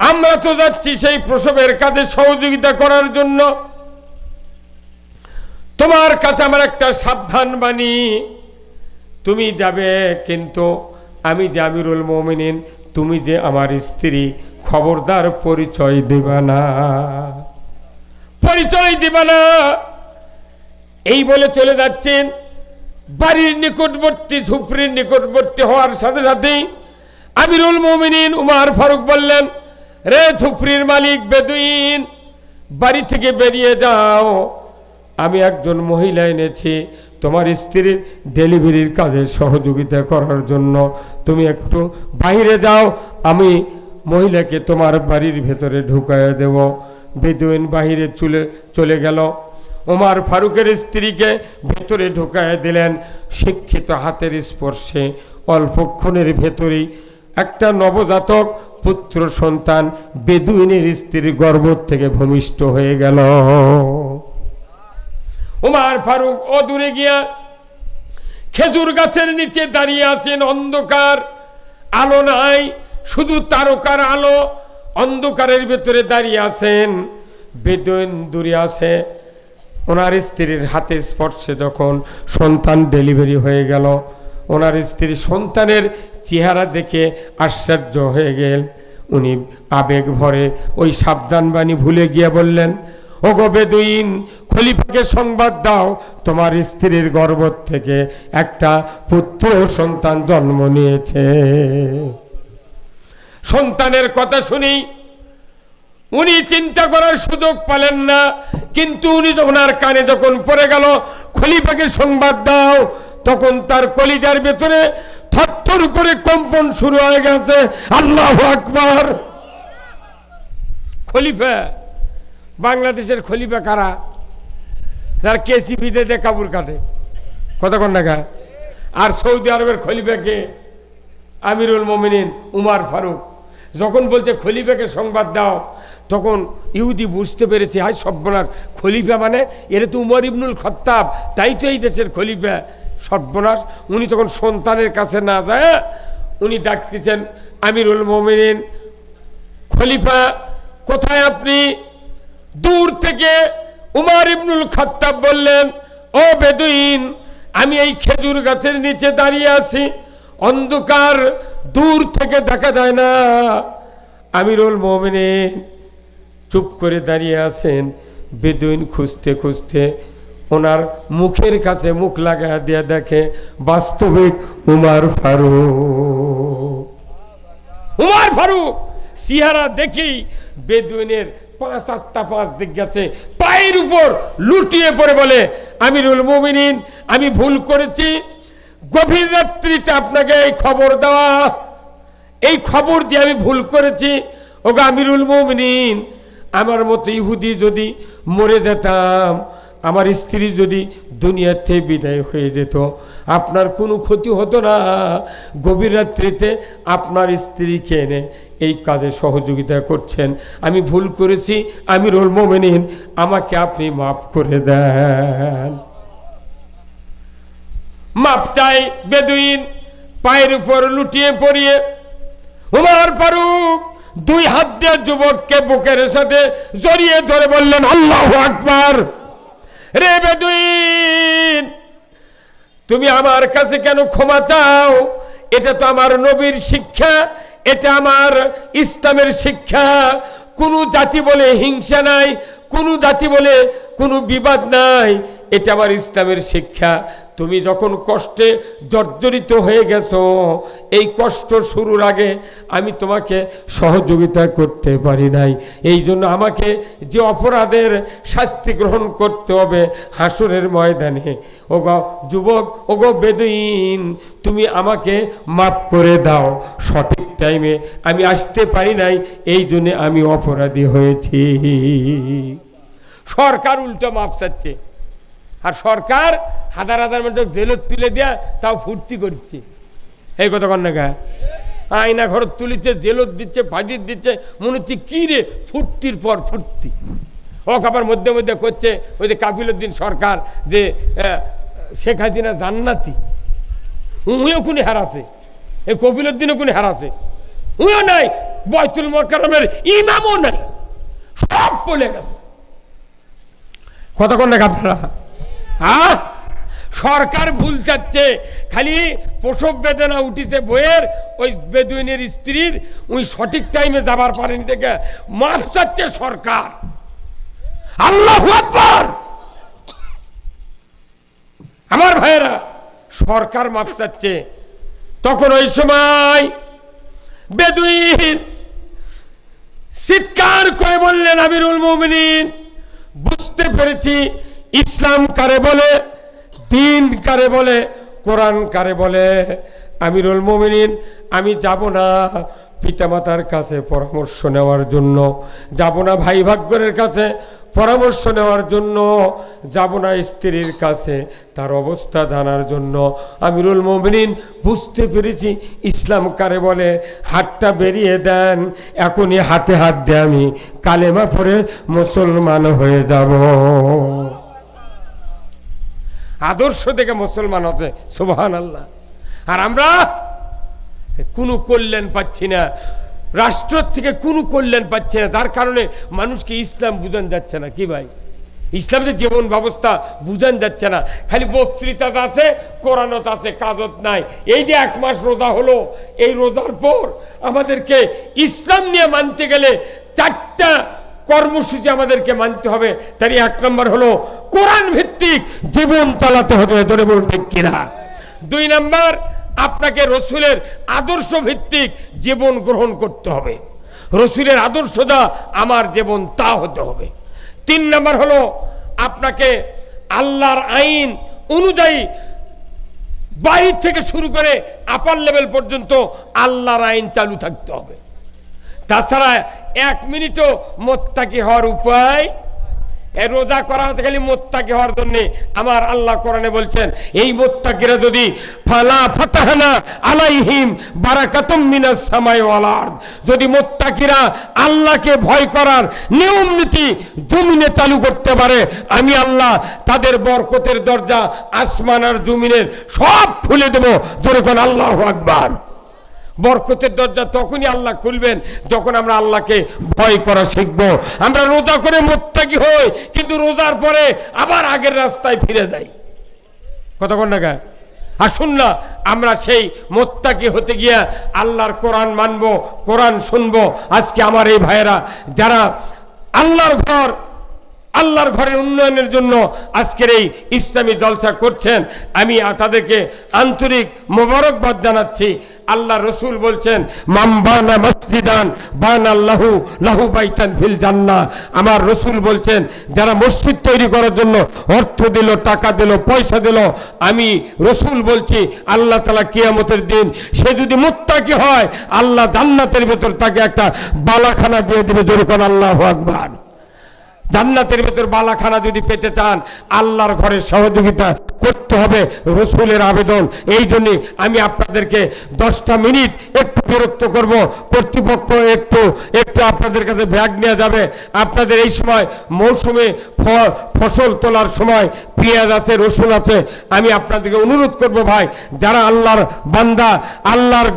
আমরা তো যাচ্ছি সেই প্রসবের কাজে সহযোগিতা করার জন্য, তোমার কাছে আমার একটা সাবধান বাণী, তুমি যাবে, কিন্তু আমি যে আমিরুল মুমিনিন, তুমি যে আমার স্ত্রী, খবরদার পরিচয় দেবা না। পরিচয় দিবা না, এই বলে চলে যাচ্ছেন। বাড়ির নিকটবর্তী, ঝুপড়ির নিকটবর্তী হওয়ার সাথে সাথেই আমিরুল মুমিনিন উমর ফারুক বললেন, রে ঝুপড়ির মালিক বেদুইন, বাড়ি থেকে বেরিয়ে যাও, আমি একজন মহিলা এনেছি তোমার স্ত্রীর ডেলিভারির কাজে সহযোগিতা করার জন্য, তুমি একটু বাইরে যাও, আমি মহিলাকে তোমার বাড়ির ভেতরে ঢুকাইয়া দেব। বেদুইন বাহিরে চলে গেল। ওমর ফারুকের স্ত্রীকে ভেতরে ঢুকাইয়া দিলেন। শিক্ষিত হাতের স্পর্শে অল্পক্ষণের ভেতরেই একটা নবজাতক পুত্র সন্তান বেদুইনের স্ত্রীর গর্ভ থেকে ভূমিষ্ঠ হয়ে গেল। ওমর ফারুক অদূরে গিয়া খেজুর গাছের নিচে দাঁড়িয়ে আছেন। অন্ধকার, আলো নাই, শুধু তারকার আলো। অন্ধকারের ভেতরে দাঁড়িয়ে আছেন। বেদুইন দূরে আছে। ওনার স্ত্রীর হাতের স্পর্শে যখন সন্তান ডেলিভারি হয়ে গেল, ওনার স্ত্রী সন্তানের চেহারা দেখে আশ্চর্য হয়ে গেল। উনি আবেগ ভরে ওই সাবধান বাণী ভুলে গিয়ে বললেন, ওগো বেদুইন, খলিফাকে সংবাদ দাও, তোমার স্ত্রীর গর্ভ থেকে একটা পুত্র সন্তান জন্ম নিয়েছে। সন্তানের কথা শুনি উনি চিন্তা করার সুযোগ পেলেন না, কিন্তু উনি যখন আর কানে যখন পড়ে গেল, খলিফাকে সংবাদ দাও, তখন তার কলিজার ভেতরে থরথর করে কম্পন শুরু হয়ে গেছে। আল্লাহু আকবার। খলিফা, বাংলাদেশের খলিফা কারা? যার কেসিপিতে দিয়ে কাপড় কাটে, কতক্ষণ টাকা। আর সৌদি আরবের খলিফাকে আমিরুল মুমিনিন উমর ফারুক। যখন বলছে খলিফাকে সংবাদ দাও, তখন ইহুদি বুঝতে পেরেছে, হাই সর্বনাশ, খলিফা মানে এরা তো উমর ইবনুল খাত্তাব, তাই তো এই দেশের খলিফা। সর্বনাশ। উনি তখন সন্তানের কাছে না যায় উনি ডাকতেছেন, আমিরুল মুমিনিন, খলিফা কোথায় আপনি? দূর থেকে উমর ইবনুল খাত্তাব বললেন, ও বেদুইন, আমি এই খেজুর গাছের নিচে দাঁড়িয়ে আছি, অন্ধকার, দূর থেকে দেখা যায় না। আমিরুল মুমিনিন চুপ করে দাঁড়িয়ে আছেন। বেদুইন খুঁজতে খুঁজতে ওনার মুখের কাছে মুখ লাগায় দিয়ে দেখে বাস্তবিক উমর ফারুক। উমর ফারুক চেহারা দেখেই বেদুইনের 5-8টা পাঁচ দিক গেছে, পায়ের উপর লুটিয়ে পড়ে বলে, আমিরুল মুমিনিন, আমি ভুল করেছি, গভীর রাত্রিতে আপনাকে এই খবর দেওয়া, এই খবর দিয়ে আমি ভুল করেছি। ওগো আমিরুল মুমিনিন, আমার মতো ইহুদি যদি মরে যেতাম, আমার স্ত্রী যদি দুনিয়াতে বিদায় হয়ে যেত, আপনার কোনো ক্ষতি হতো না। গভীর রাত্রিতে আপনার স্ত্রীকে এনে এই কাজে সহযোগিতা করছেন, আমি ভুল করেছি, আমিরুল মুমিনিন, আমাকে আপনি মাফ করে দেন। মাপ চাই বেদুইন, পায়ের উপর লুটিয়ে পড়িয়ে। উমর ফারুক দুই হাত দিয়ে যুবককে বুকের সাথে জড়িয়ে ধরে বললেন, আল্লাহু আকবার। রে বেদুইন, তুমি আমার কাছে কেন ক্ষমা চাও? এটা তো আমার নবীর শিক্ষা, এটা আমার ইসলামের শিক্ষা। কোনো জাতি বলে হিংসা নাই, কোনো জাতি বলে কোনো বিবাদ নাই, এটা আমার ইসলামের শিক্ষা। তুমি যখন কষ্টে জর্জরিত হয়ে গেছো, এই কষ্ট শুরুর আগে আমি তোমাকে সহযোগিতা করতে পারি নাই, এই জন্য আমাকে যে অপরাধের শাস্তি গ্রহণ করতে হবে হাসরের ময়দানে। ওগো যুবক, ওগো বেদুইন, তুমি আমাকে মাফ করে দাও, সঠিক টাইমে আমি আসতে পারি নাই, এই জন্য আমি অপরাধী হয়েছি। সরকার উল্টো মাপ চাচ্ছে, আর সরকার হাজার হাজার মানুষ জেলত তুলে দেয়া তাও ফুর্তি করছে। এই কথা কন না গা, আয়না ঘর তুলিছে, জেলত দিচ্ছে, ফাটির দিচ্ছে, মনে হচ্ছে কি রে, ফুর্তির পর ফুর্তি। ও আবার মধ্যে মধ্যে করছে ওই যে কাফিলউদ্দিন সরকার, যে শেখ হাসিনা জান্নাতি, উইও কোনে হারাছে, এই কফিলউদ্দিনও কোনে হারাছে, উইও নাই, বাইতুল মুকাররমের ইমামও নাই, সব বলে গেছে। কথা কন না আপনারা? হ্যাঁ, সরকার ভুল চাচ্ছে, খালি প্রসব বেদনা উঠিছে বইয়ের, ওই বেদুইনের স্ত্রীর ওই সঠিক টাইমে যাবার পারেনি দেখে মাফ চাচ্ছে সরকার। আল্লাহু আকবার। আমার ভাইয়েরা, সরকার মাপ চাচ্ছে, তখন ওই সময় বেদুইন চিৎকার করে বললেন, আমিরুল মুমিনিন, বুঝতে পেরেছি ইসলাম কারে বলে, দিন কারে বলে, কোরআন কারে বলে। আমিরুল মুমিনিন, আমি যাব না পিতামাতার কাছে পরামর্শ নেওয়ার জন্য, যাব না ভাই ভাগ্যের কাছে পরামর্শ নেওয়ার জন্য, যাব না স্ত্রীর কাছে তার অবস্থা জানার জন্য। আমিরুল মুমিনিন, বুঝতে পেরেছি ইসলাম কারে বলে, হাতটা বেরিয়ে দেন, এখনই হাতে হাত দিয়ে আমি কালেমা পড়ে মুসলমান হয়ে যাব। আদর্শ থেকে মুসলমান হচ্ছে, সুবহানাল্লাহ। আর আমরা কোনো কল্যাণ পাচ্ছি না, রাষ্ট্র থেকে কোনো কল্যাণ পাচ্ছে না, তার কারণে মানুষকে ইসলাম বুঝান যাচ্ছে না। কি ভাই, ইসলামের জীবন ব্যবস্থা বুঝান যাচ্ছে না, খালি বক্তৃতা আছে, কোরআনত আছে, কাজত নাই। এই যে 1 মাস রোজা হলো, এই রোজার পর আমাদেরকে ইসলাম নিয়ে মানতে গেলে 4টা কর্মসূচি আমাদেরকে মানতে হবে। তার 1 নম্বর হলো কোরআন ভিত্তিক জীবন চালাতে হবে, ধরে বলুন ঠিক কিনা। 2 নম্বর, আপনাকে রসুলের আদর্শ ভিত্তিক জীবন গ্রহণ করতে হবে, রসুলের আদর্শ যা আমার জীবন তা হতে হবে। 3 নম্বর হলো আপনাকে আল্লাহর আইন অনুযায়ী বাইরে থেকে শুরু করে আপার লেভেল পর্যন্ত আল্লাহর আইন চালু থাকতে হবে। তাছাড়া 1 মিনিটও মোত্তাকি হওয়ার উপায়, রোজা করা হচ্ছে খালি মোত্তাকি হওয়ার জন্য। আমার আল্লাহ কোরআনে বলছেন, এই মোত্তাকিরা যদি ফালা ফাতাহনা আলাইহিম বারাকাতুম মিনাস সামাই ওয়াল আরদ, যদি মোত্তাকিরা আল্লাহকে ভয় করার নিয়ম নীতি জমিনে চালু করতে পারে, আমি আল্লাহ তাদের বরকতের দরজা আসমান আর জমিনের সব খুলে দেব। যেরকম আল্লাহু আকবার। বরকতের দরজা তখনই আল্লাহ খুলবেন যখন আমরা আল্লাহকে ভয় করা শিখব। আমরা রোজা করে মোত্তাকি হই, কিন্তু রোজার পরে আবার আগের রাস্তায় ফিরে যাই। কতক্ষণ টাকা আসুন না, আমরা সেই মোত্তাকি হতে গিয়া আল্লাহর কোরআন মানবো, কোরআন শুনবো। আজকে আমার এই ভাইয়েরা যারা আল্লাহর ঘরের উন্নয়নের জন্য আজকের এই ইসলামী জলসা করছেন, আমি তাদেরকে আন্তরিক মোবারকবাদ জানাচ্ছি। আল্লাহ রসুল বলছেন, মান বানা মসজিদান বানাল্লাহু লাহু বাইতান ফিল জান্নাহ। আমার রসুল বলছেন, যারা মসজিদ তৈরি করার জন্য অর্থ দিল, টাকা দিল, পয়সা দিল, আমি রসুল বলছি আল্লাহ তাআলা কিয়ামতের দিন সে যদি মুত্তাকি হয়, আল্লাহ জান্নাতের ভেতর তাকে একটা বালাখানা দিয়ে দিবে। জোরে কোন আল্লাহু আকবার। জান্নাতের ভেতর বালাখানা যদি পেতে চান, আল্লাহর ঘরে সহযোগিতা করতে হবে, রসুলের আবেদন। এই জন্য আমি আপনাদেরকে 10টা মিনিট একটু বিরক্ত করব। কর্তৃপক্ষ একটু আপনাদের কাছে ব্যাগ নিয়ে যাবে। আপনাদের এই সময় মৌসুমে ফসল তোলার সময় পেঁয়াজ আছে, রসুন আছে। আমি আপনাদেরকে অনুরোধ করব, ভাই যারা আল্লাহর বান্দা, আল্লাহর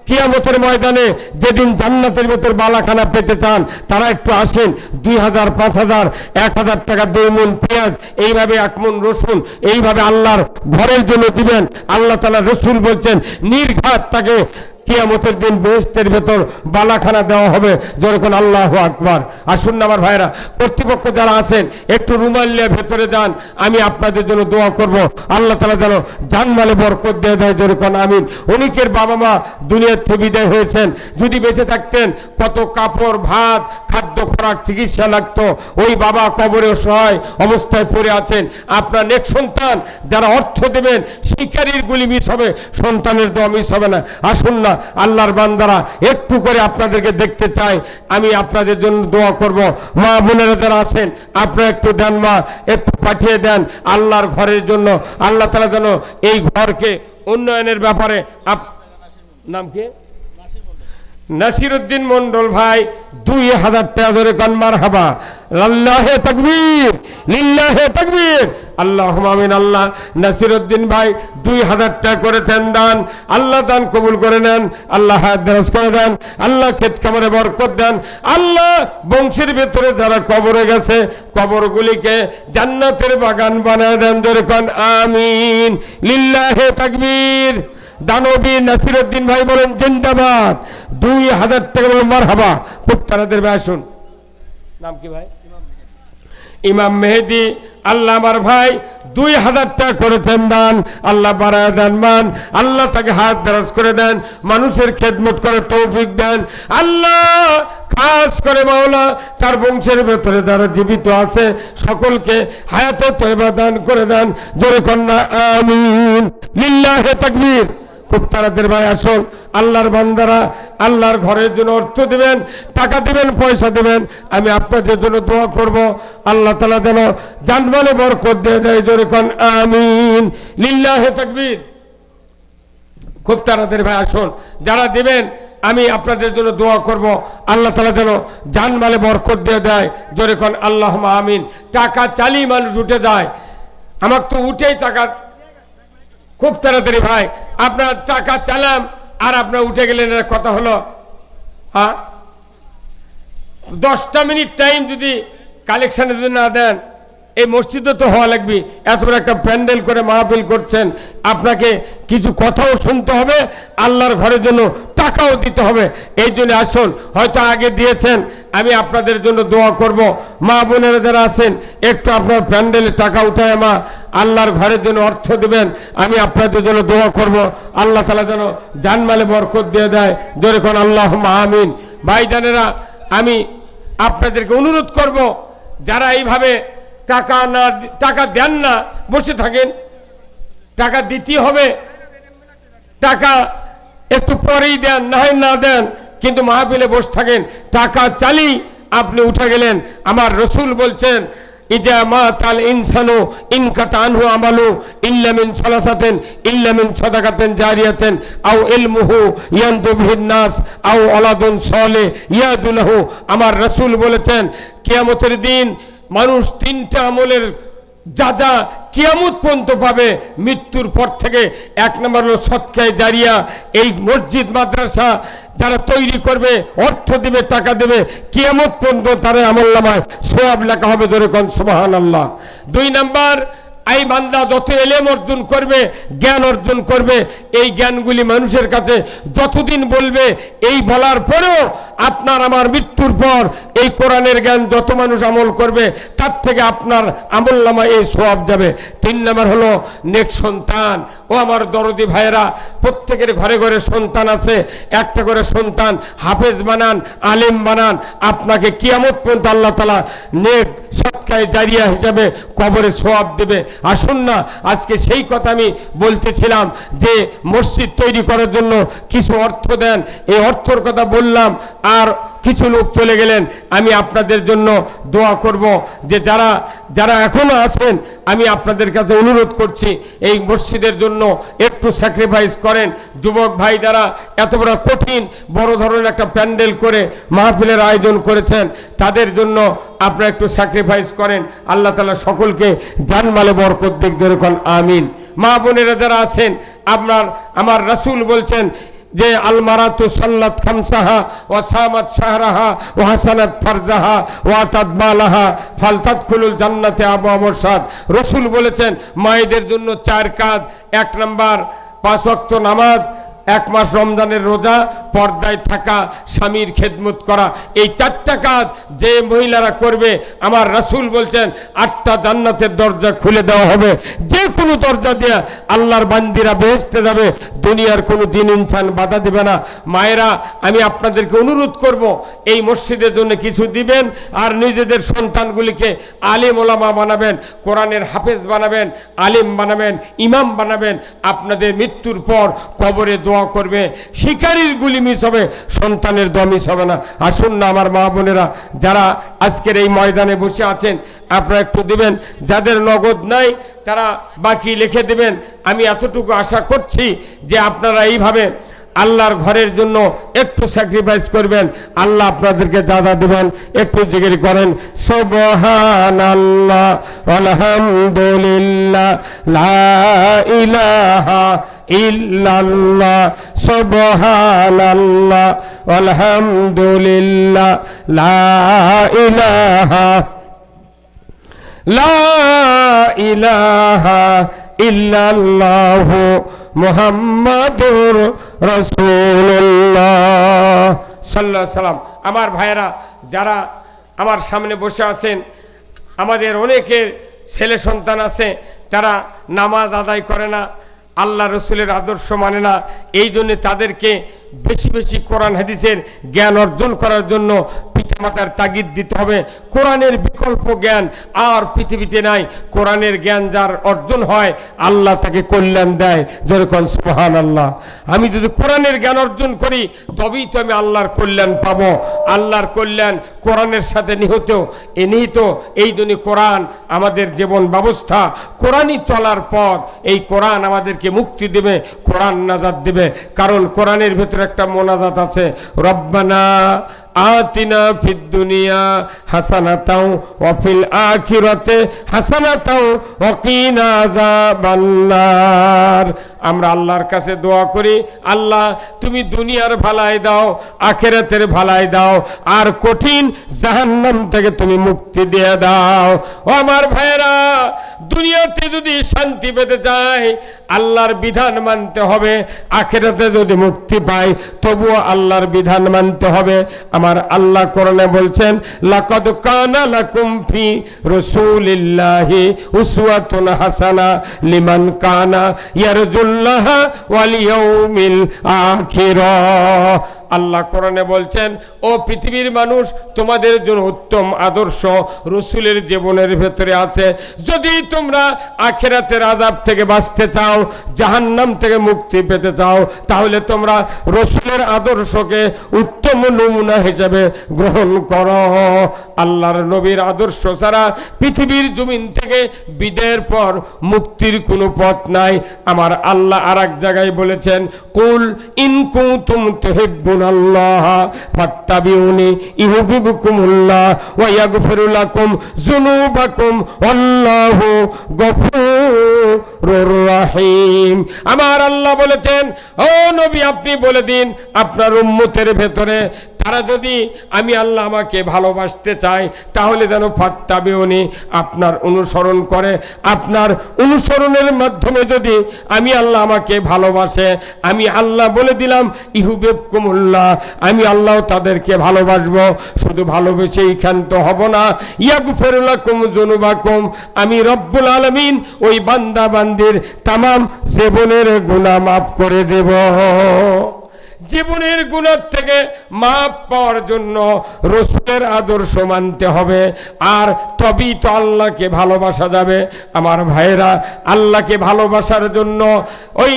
কিয়ামতের ময়দানে যেদিন জান্নাতের ভেতর বালাখানা পেতে চান, তারা একটু আসেন। 2000, 5000, 1000 টাকা 2 মণ পেঁয়াজ, এইভাবে 1 মণ রসুন, এইভাবে আল্লাহর ঘরের জন্য দিবেন। আল্লাহ তাআলা রসুল বলছেন, নির্ঘাত তাকে কিয়ামতের দিন বেহেশতের ভেতর বালাখানা দেওয়া হবে। যখন আল্লাহু আকবার। আসুন না আমার ভাইরা, কর্তৃপক্ষ যারা আছেন একটু রুমাল নিয়ে ভেতরে যান, আমি আপনাদের জন্য দোয়া করব। আল্লাহ তাআলা যেন জানমালে বরকত দিয়ে দেয়। যখন আমিন। অনেকের বাবা মা দুনিয়ার থেকে বিদায় হয়েছেন, যদি বেঁচে থাকতেন কত কাপড়, ভাত, খাদ্য, খোরাক, চিকিৎসা লাগতো। ওই বাবা কবরে অসহায় অবস্থায় পড়ে আছেন। আপনার নেক্সট সন্তান যারা অর্থ দেবেন, শিকারীর গুলি মিস হবে, সন্তানের দোয়া মিস হবে না। আসুন না আল্লাহর বান্দারা, একটু করে আপনাদেরকে দেখতে চাই। আমি আপনাদের জন্য দোয়া করব। মা বোনেরা যারা আছেন, আপনারা একটু দেন, মা একটু পাঠিয়ে দেন আল্লাহর ঘরের জন্য। আল্লাহ তাআলা যেন এই ঘরকে উন্নয়নের ব্যাপারে। নাম কি? নাসিরউদ্দিন মন্ডল ভাই 2000 টাকা ধরে গান মারহাবা। আল্লাহে তাকবীর, লিল্লাহে তাকবীর, আল্লাহুম্মা আমিন। আল্লাহ নাসিরউদ্দিন ভাই 2000 টাকা করেছেন দান। আল্লাহ দান কবুল করে নেন, আল্লাহ হায়াত দারাজ করে দেন, আল্লাহ ক্ষেত খামারে বরকত দেন। আল্লাহ বংশের ভেতরে যারা কবরে গেছে, কবরগুলিকে জান্নাতের বাগান বানায় দেন। যেরকম আমিন, লিল্লাহে তাকবীর। দানবী নাসিরউদ্দিন ভাই বলেন জিন্দাবাদ। 2000 টাকা বলেন মারহাবা। খুব তাড়াতাড়ি ভাই আসুন। নাম কি ভাই? ইমাম মেহেদি আল্লাহ আমার ভাই 2000 টাকা করেছেন দান, আল্লাহ বাড়ায় দেন মান, আল্লাহ তাকে হাত দারাজ করে দেন, মানুষের খেদমত করে তৌফিক দেন আল্লাহ। খাস করে মাওলা তার বংশের ভেতরে যারা জীবিত আছে সকলকে হায়াতে তয়বা দান করে দেন, জোরে কন্যা আমিন। লিল্লাহে তাকবীর। খুব তাড়াতাড়ি ভাই আসুন, আল্লাহর বান্দারা আল্লাহর ঘরের জন্য অর্থ দিবেন, টাকা দিবেন, পয়সা দিবেন। আমি আপনাদের জন্য দোয়া করব, আল্লাহ তাআলা যেন জানমালে বরকত দিয়ে দেয়, জোরে কোন আমিন। লিল্লাহে তাকবীর। খুব তাড়াতাড়ি ভাই আসুন, যারা দিবেন আমি আপনাদের জন্য দোয়া করব, আল্লাহ তাআলা যেন জানমালে বরকত দিয়ে দেয়, জোরে কোন আল্লাহুম্মা আমিন। টাকা চালি মানুষ উঠে যায়, আমার তো উঠেই টাকা। খুব তাড়াতাড়ি ভাই, আপনার টাকা চালাম আর আপনার উঠে গেলেন, কথা হলো। হ্যাঁ, 10টা মিনিট টাইম যদি কালেকশনে যদি না দেন, এই মসজিদে তো হওয়া লাগবে। এত বড় একটা প্যান্ডেল করে মাহফিল করছেন, আপনাকে কিছু কথাও শুনতে হবে, আল্লাহর ঘরের জন্য টাকাও দিতে হবে। এই জন্য আসুন, হয়তো আগে দিয়েছেন, আমি আপনাদের জন্য দোয়া করব। মা বোনেরা যারা আছেন একটু আপনার প্যান্ডেলে টাকা উঠায় মা আল্লাহর ঘরের জন্য অর্থ দিবেন, আমি আপনাদের জন্য দোয়া করব, আল্লাহ তাআলা যেন জানমালে বরকত দিয়ে দেয়, জোরে কোন আল্লাহুম্মা আমিন। ভাইজানেরা, আমি আপনাদেরকে অনুরোধ করব, যারা এইভাবে টাকা দেন না, বসে থাকেন, টাকা দিতে হবে। টাকা একটু পরেই দেন, না দেন, কিন্তু মাহফিলে বসে থাকেন। টাকা চালি আপনি উঠে গেলেন। আমার রসুল বলছেন, ইজা মাতাল ইনসানু ইনকাতা আনহু আমালু ইল্লা মিন সালাসাতিন ইল্লা মিন সাদাকাতিন জারিয়াতিন আও ইলমুহু ইয়ানদু বিহিন নাস আও ওয়ালাদুন সালিহ ইয়াদুলাহু। আমার রাসূল বলেছেন, কিয়ামতের দিন মানুষ 3টা আমলের যা কিয়ামত পর্যন্ত পাবে মৃত্যুর পর থেকে। 1 নম্বর হলো সদকায়ে জারিয়া, এই মসজিদ মাদ্রাসা যারা তৈরি করবে, অর্থ দিবে, টাকা দেবে, কিয়ামত পর্যন্ত তার আমলনামায় সওয়াব লেখা হবে, জোরে কোন সুবহানাল্লাহ। 2 নম্বর, এই বান্দা যত এলেম অর্জন করবে, জ্ঞান অর্জন করবে, এই জ্ঞানগুলি মানুষের কাছে যতদিন বলবে, এই বলার পরেও আপনার আমার মৃত্যুর পর এই কোরআনের জ্ঞান যত মানুষ আমল করবে, তার থেকে আপনার আমলনামায় এই সওয়াব যাবে। 3 নম্বর হলো নেক সন্তান। ও আমার দরদি ভাইয়েরা, প্রত্যেকের ঘরে ঘরে সন্তান আছে, একটা করে সন্তান হাফেজ বানান, আলেম বানান, আপনাকে কিয়ামত পর্যন্ত আল্লাহ তাআলা নেক সদকায়ে জারিয়া হিসাবে কবরে সওয়াব দেবে। আসুন না, আজকে সেই কথা আমি বলতেছিলাম যে মসজিদ তৈরি করার জন্য কিছু অর্থ দেন, এই অর্থর কথা বললাম, আর কিছু লোক চলে গেলেন। আমি আপনাদের জন্য দোয়া করব, যে যারা এখনো আছেন, আমি আপনাদের কাছে অনুরোধ করছি, এই মসজিদের জন্য একটু স্যাক্রিফাইস করেন। যুবক ভাই যারা এত বড় কঠিন বড় ধরনের একটা প্যান্ডেল করে মাহফিলের আয়োজন করেছেন, তাদের জন্য আপনারা একটু স্যাক্রিফাইস করেন। আল্লাহ তাআলা সকলকে জানমালে বরকত দিক, যেরকম আমিন। মা বোনেরা যারা আছেন, আমার রাসূল বলছেন যে আল মারাতু সাল্লাত খামসাহা ওয়া সামাত শাহরাহা ওয়া হাসানাত ফারজাহা ওয়া আতাত মালাহা ফালতাদখুলুল জান্নাতে আবওয়াবুশ শাদ। রাসূল বলেছেন, মায়েদের জন্য 4 কাজ। 1 নাম্বার 5 ওয়াক্ত নামাজ, 1 মাস রমজানের রোজা, পর্দায় থাকা, স্বামীর খেদমত করা। এই 4টা কাজ যে মহিলারা করবে, আমার রাসূল বলছেন 8টা জান্নাতের দরজা খুলে দেওয়া হবে। যে কোনো দরজা দিয়ে আল্লাহর বান্দিরা বেহেশতে যাবে, দুনিয়ার কোনো দিন ইনসান বাধা দেবে না। মায়েরা, আমি আপনাদেরকে অনুরোধ করব, এই মসজিদের জন্য কিছু দিবেন, আর নিজেদের সন্তানগুলিকে আলেম ওলামা বানাবেন, কোরআনের হাফেজ বানাবেন, আলেম বানাবেন, ইমাম বানাবেন। আপনাদের মৃত্যুর পর কবরে দোয়া করবে, শিকারীর গুলি মিস হবে, সন্তানের দোয়া মিস হবে না। আসুন না আমার মা বোনেরা, যারা আজকের এই ময়দানে বসে আছেন, আপনারা একটু দিবেন। যাদের নগদ নাই তারা বাকি লিখে দিবেন। আমি এতটুকু আশা করছি যে আপনারা এইভাবে আল্লাহর ঘরের জন্য একটু স্যাক্রিফাইস করবেন, আল্লাহ আপনাদেরকে দাদা দেবেন। একটু জিকির করেন, সুবহানাল্লাহ আলহামদুলিল্লাহ লা ইলাহা ইল্লাল্লাহ সুবহানাল্লাহ আলহামদুলিল্লাহ লা ইলাহা ইল্লাল্লাহু মুহাম্মাদুর রাসূলুল্লাহ সাল্লাল্লাহু আলাইহি সাল্লাম। আমার ভাইয়েরা যারা আমার সামনে বসে আছেন, আমাদের অনেকের ছেলে সন্তান আছে, তারা নামাজ আদায় করে না, আল্লাহ রসুলের আদর্শ মানে না। এই জন্য তাদেরকে বেশি বেশি কোরআন হাদিসের জ্ঞান অর্জন করার জন্য পিতামাতার তাগিদ দিতে হবে। কোরআনের বিকল্প জ্ঞান আর পৃথিবীতে নাই। কোরআনের জ্ঞান যার অর্জন হয় আল্লাহ তাকে কল্যাণ দেয়। যেরকম সুবহানাল্লাহ, আমি যদি কোরআনের জ্ঞান অর্জন করি তবেই তো আমি আল্লাহর কল্যাণ পাবো। আল্লাহর কল্যাণ কোরআনের সাথে নিহিত। এই জন্য কোরআন আমাদের জীবন ব্যবস্থা। কোরআনই চলার পর এই কোরআন আমাদেরকে মুক্তি দেবে, কোরআন নাজাত দেবে। কারণ কোরআনের ভেতরে একটা মোনাজাত আছে, রব্বানা আতিনা ফিদ দুনিয়া হাসানাতাও ওয়া ফিল আখিরাতে হাসানাতাও ওয়া কিনা আযাবান্নার। আমরা আল্লাহর কাছে দোয়া করি, আল্লাহ তুমি দুনিয়ার ভালাই দাও, আখিরাতের ভালাই দাও, আর কঠিন জাহান্নাম থেকে তুমি মুক্তি দিয়ে দাও। ও আমার ভাইরা, দুনিয়াতে যদি শান্তি পেতে চাই আল্লাহর বিধান মানতে হবে, আখিরাতে যদি মুক্তি পাই তবুও আল্লাহর বিধান মানতে হবে। আমার আল্লাহ কোরআনে বলছেন, লাকাদ কানা লাকুম ফি রাসূলিল্লাহি উসওয়াতুন হাসানা লিমান কানা ইয়ারজুল্লাহ ওয়াল ইয়াউমিল আখির। আল্লাহ কোরআনে বলছেন, ও পৃথিবীর মানুষ, তোমাদের জন্য উত্তম আদর্শ রসুলের জীবনের ভেতরে আছে। যদি তোমরা আখিরাতের আযাব থেকে বাঁচতে চাও, জাহান্নাম থেকে মুক্তি পেতে চাও, তাহলে তোমরা রসুলের আদর্শকে উত্তম নমুনা হিসেবে গ্রহণ করো। আল্লাহর নবীর আদর্শ ছাড়া পৃথিবীর জমিন থেকে বিদায়ের পর মুক্তির কোনো পথ নাই। আমার আল্লাহ আর এক জায়গায় বলেছেন, কুল ইন কুনতুম তুহিব্বুনাল্লাহ ফাত্তাবিউনি ইউহিব্বুকুমুল্লাহ ওয়া ইয়াগফিরু লাকুম যুনুবাকুম আল্লাহু গফুরুর রহিম। আমার আল্লাহ বলেছেন, ও নবী আপনি বলে দিন আপনার উম্মতের ভেতরে তারা যদি আমি আল্লাহ আমাকে ভালোবাসতে চাই তাহলে যেন ফাত্তাবিউনি আপনার অনুসরণ করে। আপনার অনুসরণের মাধ্যমে যদি আমি আল্লাহ আমাকে ভালোবাসে, আমি আল্লাহ বলে দিলাম ইউহিব্বুকুমুল্লাহ, আমি আল্লাহ তাদেরকে ভালোবাসবো। শুধু ভালোবেসেই ক্ষান্ত হব না, ইয়াগফিরু লাকুম যুনুবাকুম, আমি রব্বুল আলামিন ওই বান্দা বান্দির তামাম জীবনের গুনাহ মাফ করে দেব। জীবনের গুনাহ থেকে মাপ পাওয়ার জন্য রসুলের আদর্শ মানতে হবে, আর তবেই তো আল্লাহকে ভালোবাসা যাবে। আমার ভাইরা, আল্লাহকে ভালোবাসার জন্য ওই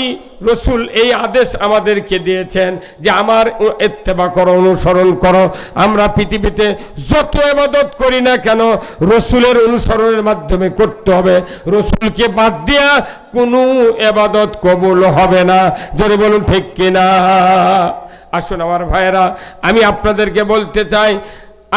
রসুল এই আদেশ আমাদেরকে দিয়েছেন যে আমার ইত্তেবা করো, অনুসরণ করো। আমরা পৃথিবীতে যত ইবাদত করি না কেন রসুলের অনুসরণের মাধ্যমে করতে হবে। রসুলকে বাদ দিয়া কোনো ইবাদত কবুল হবে না। জোরে বলুন ঠিক কিনা? আসুন আমার ভাইয়েরা, আমি আপনাদেরকে বলতে চাই,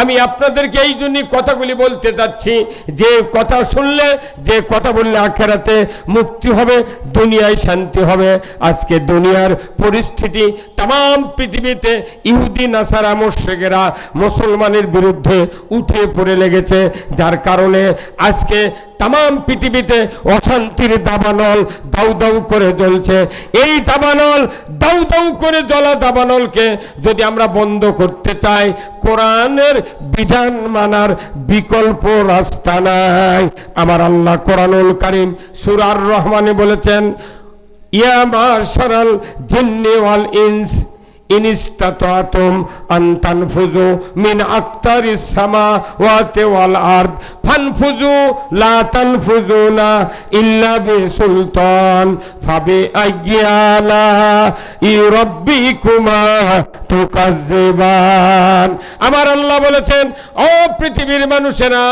আমি আপনাদেরকে এই জন্যই কথাগুলি বলতে চাচ্ছি, যে কথা শুনলে, যে কথা বললে আখিরাতে মুক্তি হবে, দুনিয়ায় শান্তি হবে। আজকে দুনিয়ার পরিস্থিতি তাম পৃথিবীতে ইহুদি নাসারা মুশরিকেরা মুসলমানের বিরুদ্ধে উঠে পড়ে লেগেছে, যার কারণে আজকে তাম পৃথিবীতে অশান্তির দাবানল দাউ দাউ করে জ্বলছে। এই দাবানল দাউ দাউ করে জ্বলা দাবানলকে যদি আমরা বন্ধ করতে চাই, কোরআনের বিধান মানার বিকল্প রাস্তা নাই। আমার আল্লাহ কোরআনুল কারীম সূরা আর রহমানে বলেছেন, ইয়া মাশারাল জিন্নি ওয়াল ইনস ইন ইসতাতাতুম আন তানফুযু মিন আকতারিস সামাওয়াতি ওয়াল আরদ ফানফুযু লা তানফুযুনা ইল্লা বিসুলতান ফাবি আইয়ালা রাব্বিকুমা তুকাজ্জিবান। আমার আল্লাহ বলেছেন, ও পৃথিবীর মানুষেরা,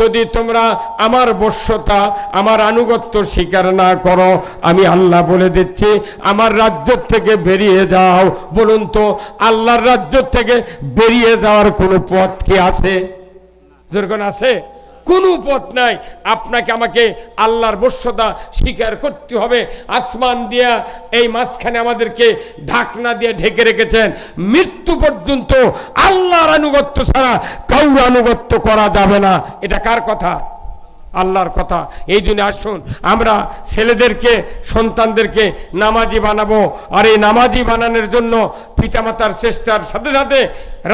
যদি তোমরা আমার বশ্যতা, আমার আনুগত্য স্বীকার না করো, আমি আল্লাহ বলে দিচ্ছি আমার রাজ্য থেকে বেরিয়ে যাও। বলুন তো, আল্লাহর রাজ্য থেকে বেরিয়ে যাওয়ার কোনো পথ কি আছে? যেরকম আছে কোনো পথ নাই। আপনাকে আমাকে আল্লাহর বশ্যতা স্বীকার করতে হবে। আসমান দিয়া এই মাঝখানে আমাদেরকে ঢাকনা দিয়ে ঢেকে রেখেছেন। মৃত্যু পর্যন্ত আল্লাহর আনুগত্য ছাড়া কাউর আনুগত্য করা যাবে না। এটা কার কথা? আল্লাহর কথা। এই জন্য আসুন আমরা ছেলেদেরকে, সন্তানদেরকে নামাজি বানাবো। আর এই নামাজি বানানোর জন্য পিতামাতার চেষ্টার সাথে সাথে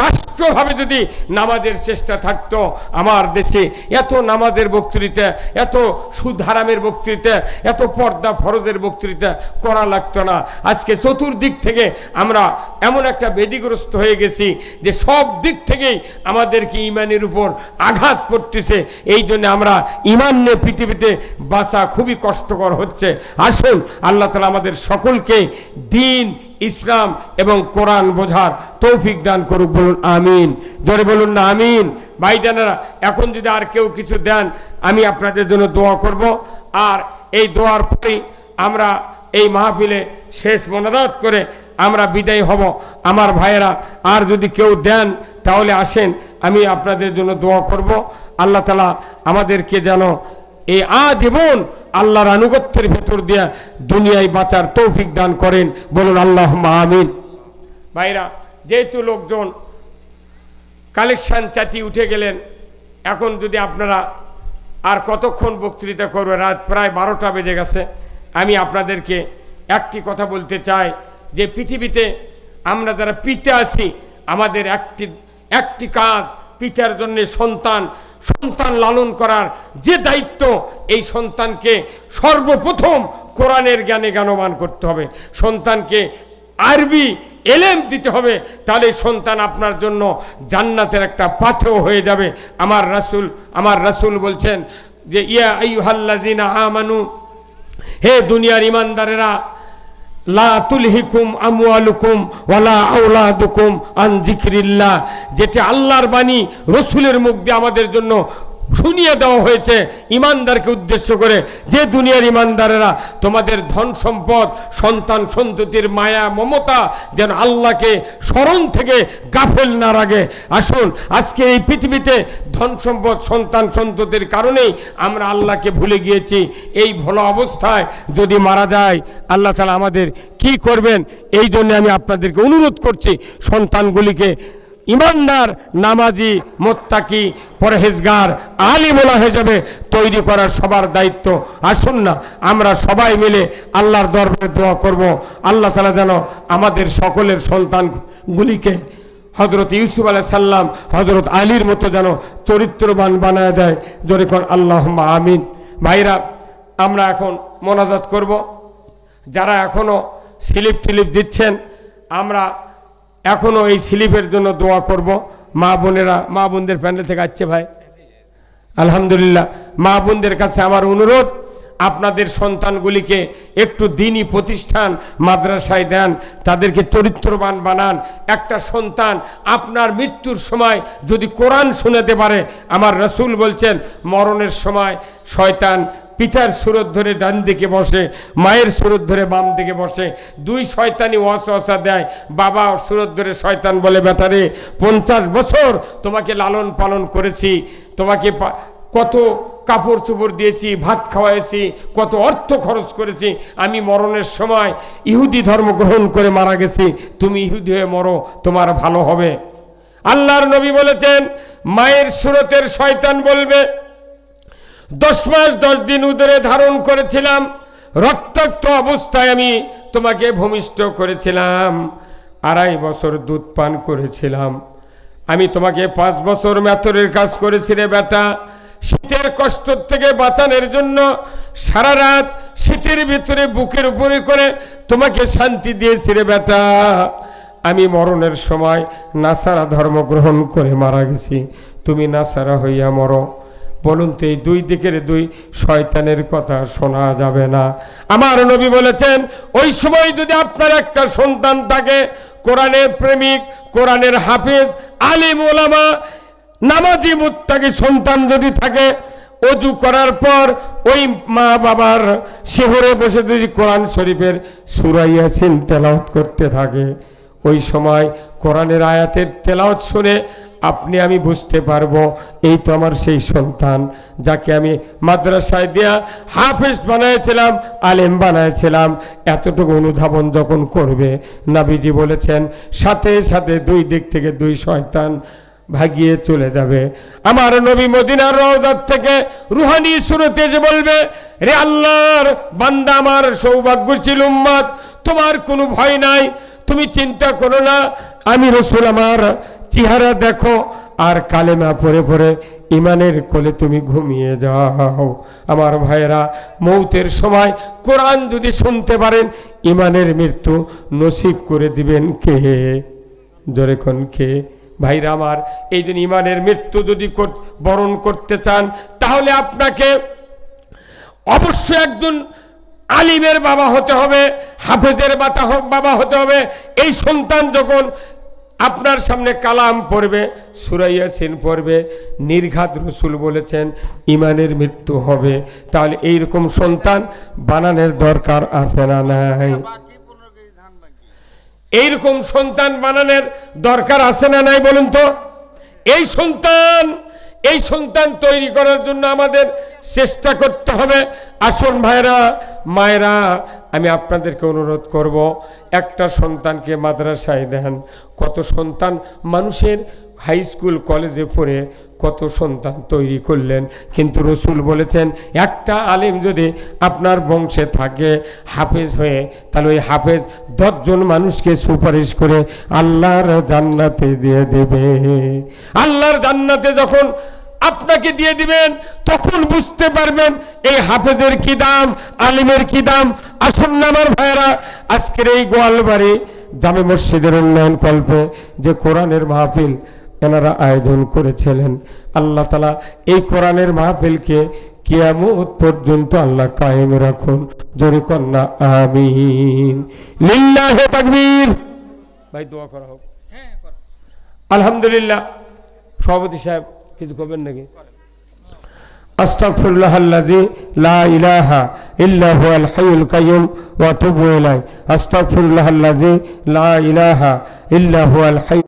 রাষ্ট্র সুষ্ঠুভাবে যদি নামাজের চেষ্টা থাকতো, আমার দেশে এত নামাজের বক্তৃতা, এত সুদ হারামের বক্তৃতা, এত পর্দা ফরজের বক্তৃতা করা লাগতো না। আজকে চতুর্দিক থেকে আমরা এমন একটা বেদিগ্রস্ত হয়ে গেছি যে সব দিক থেকেই আমাদেরকে ইমানের উপর আঘাত পড়তেছে। এই জন্য আমরা ইমান নিয়ে পৃথিবীতে বাঁচা খুবই কষ্টকর হচ্ছে। আসুন আল্লাহ তাআলা আমাদের সকলকে দ্বীন, ইসলাম এবং কোরআন বোঝার তৌফিক দান করুক। বলুন আমিন, জোরে বলুন না আমিন। ভাইজানেরা, এখন যদি আর কেউ কিছু দেন আমি আপনাদের জন্য দোয়া করব, আর এই দোয়ার পরেই আমরা এই মাহফিলে শেষ মোনাজাত করে আমরা বিদায় হব। আমার ভাইয়েরা, আর যদি কেউ দেন তাহলে আসেন, আমি আপনাদের জন্য দোয়া করব। আল্লাহ তাআলা আমাদেরকে যেন এই আজীবন আল্লাহর আনুগত্যের ভেতর দিয়ে দুনিয়ায় বাঁচার তৌফিক দান করেন। বলুন আল্লাহুম্মা আমিন। ভাইরা, যেহেতু লোকজন কালেকশন চাটি উঠে গেলেন, এখন যদি আপনারা আর কতক্ষণ বক্তৃতা করবে, রাত প্রায় 12টা বেজে গেছে। আমি আপনাদেরকে একটি কথা বলতে চাই যে পৃথিবীতে আমরা যারা পিতা আছি, আমাদের একটি কাজ, পিতার জন্য সন্তান লালন করার যে দায়িত্ব, এই সন্তানকে সর্বপ্রথম কোরআনের জ্ঞানে জ্ঞানবান করতে হবে, সন্তানকে আরবি এলেম দিতে হবে, তাহলে সন্তান আপনার জন্য জান্নাতের একটা পাথেয় হয়ে যাবে। আমার রাসূল বলছেন যে ইয়া আইয়ুহাল্লাযিনা আমানু, হে দুনিয়ার ইমানদারেরা, লা তুলহিকুম আমওয়ালুকুম ওয়ালা আওলাদুকুম আন যিকরিল্লাহ, যেটা আল্লাহর বাণী রাসূলের মুখ দিয়ে আমাদের জন্য শুনিয়ে দেওয়া হয়েছে ইমানদারকে উদ্দেশ্য করে, যে দুনিয়ার ইমানদারেরা তোমাদের ধন সম্পদ, সন্তান সন্ততির মায়া মমতা যেন আল্লাহকে স্মরণ থেকে গাফেল না রাখে। আসুন, আজকে এই পৃথিবীতে ধন সম্পদ, সন্তান সন্ততির কারণেই আমরা আল্লাহকে ভুলে গিয়েছি। এই ভালো অবস্থায় যদি মারা যায়, আল্লাহ তাআলা আমাদের কি করবেন? এই জন্য আমি আপনাদেরকে অনুরোধ করছি, সন্তানগুলিকে ইমানদার, নামাজি, মুত্তাকি, পরহেজগার, আলিমুল্লাহ হিসেবে তৈরি করার সবার দায়িত্ব। আসুন না আমরা সবাই মিলে আল্লাহর দরবারে দোয়া করব, আল্লাহ তাআলা যেন আমাদের সকলের সন্তানগুলিকে হযরত ইউসুফ আলাইহিস সালাম, হযরত আলীর মতো যেন চরিত্রবান বানায় দেয়। জোরে কর আল্লাহুম্মা আমিন। ভাইরা, আমরা এখন মোনাজাত করব। যারা এখনো স্লিপ টিলিপ দিচ্ছেন, আমরা এখনো এই স্লিপের জন্য দোয়া করব। মা বোনেরা, মা বোনদের প্যান্ডেল থেকে আসছে ভাই, আলহামদুলিল্লাহ। মা বোনদের কাছে আমার অনুরোধ, আপনাদের সন্তানগুলিকে একটু দ্বীনি প্রতিষ্ঠান, মাদ্রাসায় দেন, তাদেরকে চরিত্রবান বানান। একটা সন্তান আপনার মৃত্যুর সময় যদি কোরআন শোনাতে পারে, আমার রাসূল বলছেন মরণের সময় শয়তান পিতার সুরত ধরে ডান দিকে বসে, মায়ের সুরত ধরে বাম দিকে বসে, দুই শয়তানি ওয়াসওয়াসা দেয়। বাবা সুরত ধরে শয়তান বলে, বেটারে 50 বছর তোমাকে লালন পালন করেছি, তোমাকে কত কাপড় চোপড় দিয়েছি, ভাত খাওয়াইছি, কত অর্থ খরচ করেছি, আমি মরণের সময় ইহুদি ধর্ম গ্রহণ করে মারা গেছি, তুমি ইহুদি হয়ে মরো, তোমার ভালো হবে। আল্লাহর নবী বলেছেন, মায়ের সুরতের শয়তান বলবে, 10 মাস 10 দিন উদরে ধারণ করেছিলাম, রক্তাক্ত অবস্থায় আমি তোমাকে ভূমিষ্ঠ করেছিলাম, 2.5 বছর দুধ পান করেছিলাম, আমি তোমাকে 5 বছর মেথরের কাজ করেছি রে বেটা, শীতের কষ্ট থেকে বাঁচানোর জন্য সারা রাত শীতের ভিতরে বুকের উপরে করে তোমাকে শান্তি দিয়েছি রে বেটা, আমি মরণের সময় নাসারা ধর্ম গ্রহণ করে মারা গেছি, তুমি নাসারা হইয়া মরো। বলুন তো, এই দুই দিকের দুই শয়তানের কথা শোনা যাবে না? আমার নবী বলেছেন, ওই সময় যদি আপনার একটা সন্তান থাকে, কোরআনের প্রেমিক, কোরআনের হাফেজ, আলিম ওলামা, নামাজি মুত্তাকি সন্তান যদি থাকে, ওযু করার পর ওই মা বাবার শিহরে বসে যদি কোরআন শরীফের সূরা ইয়াসিন তেলাওয়াত করতে থাকে, ওই সময় কোরআনের আয়াতের তেলাওয়াত শুনে আপনি আমি বুঝতে পারবো এই তো আমার সেই সন্তান, যাকে আমি মাদ্রাসায় দেয়া হাফেজ বানাইছিলাম, আলেম বানাইছিলাম। এতটুকু অনুধাবন যখন করবে, নবীজি বলেছেন সাথে সাথে দুই দিক থেকে দুই শয়তান ভাগিয়ে চলে যাবে। আমার নবী মদিনার রওজাত থেকে রুহানি সুরতে যে বলবে, রে আল্লাহর বান্দা, আমার সৌভাগ্যশীল উম্মত, তোমার কোনো ভয় নাই, তুমি চিন্তা করো না, আমি রাসূল আমার চেহারা দেখো আর কালেমা পড়ে পড়ে ইমানের কোলে তুমি ঘুমিয়ে যাও। আমার ভাইয়েরা, মৌতের সময় কোরআন যদি শুনতে পারেন ইমানের মৃত্যু নসিব করে দিবেন কে? জোরে কোন কে? ভাইরা আমার, এই দিন ইমানের মৃত্যু যদি বরণ করতে চান তাহলে আপনাকে অবশ্যই একজন আলিমের বাবা হতে হবে, হাফেজের বাবা হতে হবে। এই সন্তান যখন আপনার সামনে কালাম পড়বে, সূরা ইয়াসিন পড়বে, নির্ঘাত রাসূল বলেছেন ইমানের মৃত্যু হবে। তাহলে এইরকম সন্তান বানানোর দরকার আছে না নাই? এইরকম সন্তান বানানোর দরকার আছে না নাই বলুন তো? এই সন্তান তৈরি করার জন্য আমাদের চেষ্টা করতে হবে। আসুন ভাইরা মায়েরা, আমি আপনাদেরকে অনুরোধ করব, একটা সন্তানকে মাদ্রাসায় দেন। কত সন্তান মানুষের হাই স্কুল কলেজে পড়ে কত সন্তান তৈরি করলেন, কিন্তু রসুল বলেছেন একটা আলেম যদি আপনার বংশে থাকে হাফেজ হয়ে, তাহলে ওই হাফেজ 10 জন মানুষকে সুপারিশ করে আল্লাহর জান্নাতে দিয়ে দেবে। আল্লাহর জান্নাতে যখন আপনাকে দিয়ে দিবেন তখন বুঝতে পারবেন এই হাফেজের কি দাম, আলিমের কি দাম। আসুন না আমার ভাইয়েরা, আজকের এই গোয়ালবাড়ি জামে মসজিদের উন্নয়ন কল্পে যে কোরআনের মাহফিল এনারা আয়োজন করেছিলেন, আল্লাহ তাআলা এই কোরআনের মাহফিলকে কিয়ামত পর্যন্ত আল্লাহ কায়েম রাখুন। জোরে কন্যা আমিন। লিল্লাহি তাকবীর। ভাই দোয়া করা হোক। আলহামদুলিল্লাহ। সভাপতি সাহেব কিছু করবেন নাকি? আস্তাগফিরুল্লাহাল্লাযী লা ইলাহা ইল্লা হুয়াল হাইয়ুল কাইয়্যুম ওয়া আতুবু ইলাইহি। আস্তাগফিরুল্লাহাল্লাযী লা ইলাহা ইল্লা হুয়াল হাইয়্যুল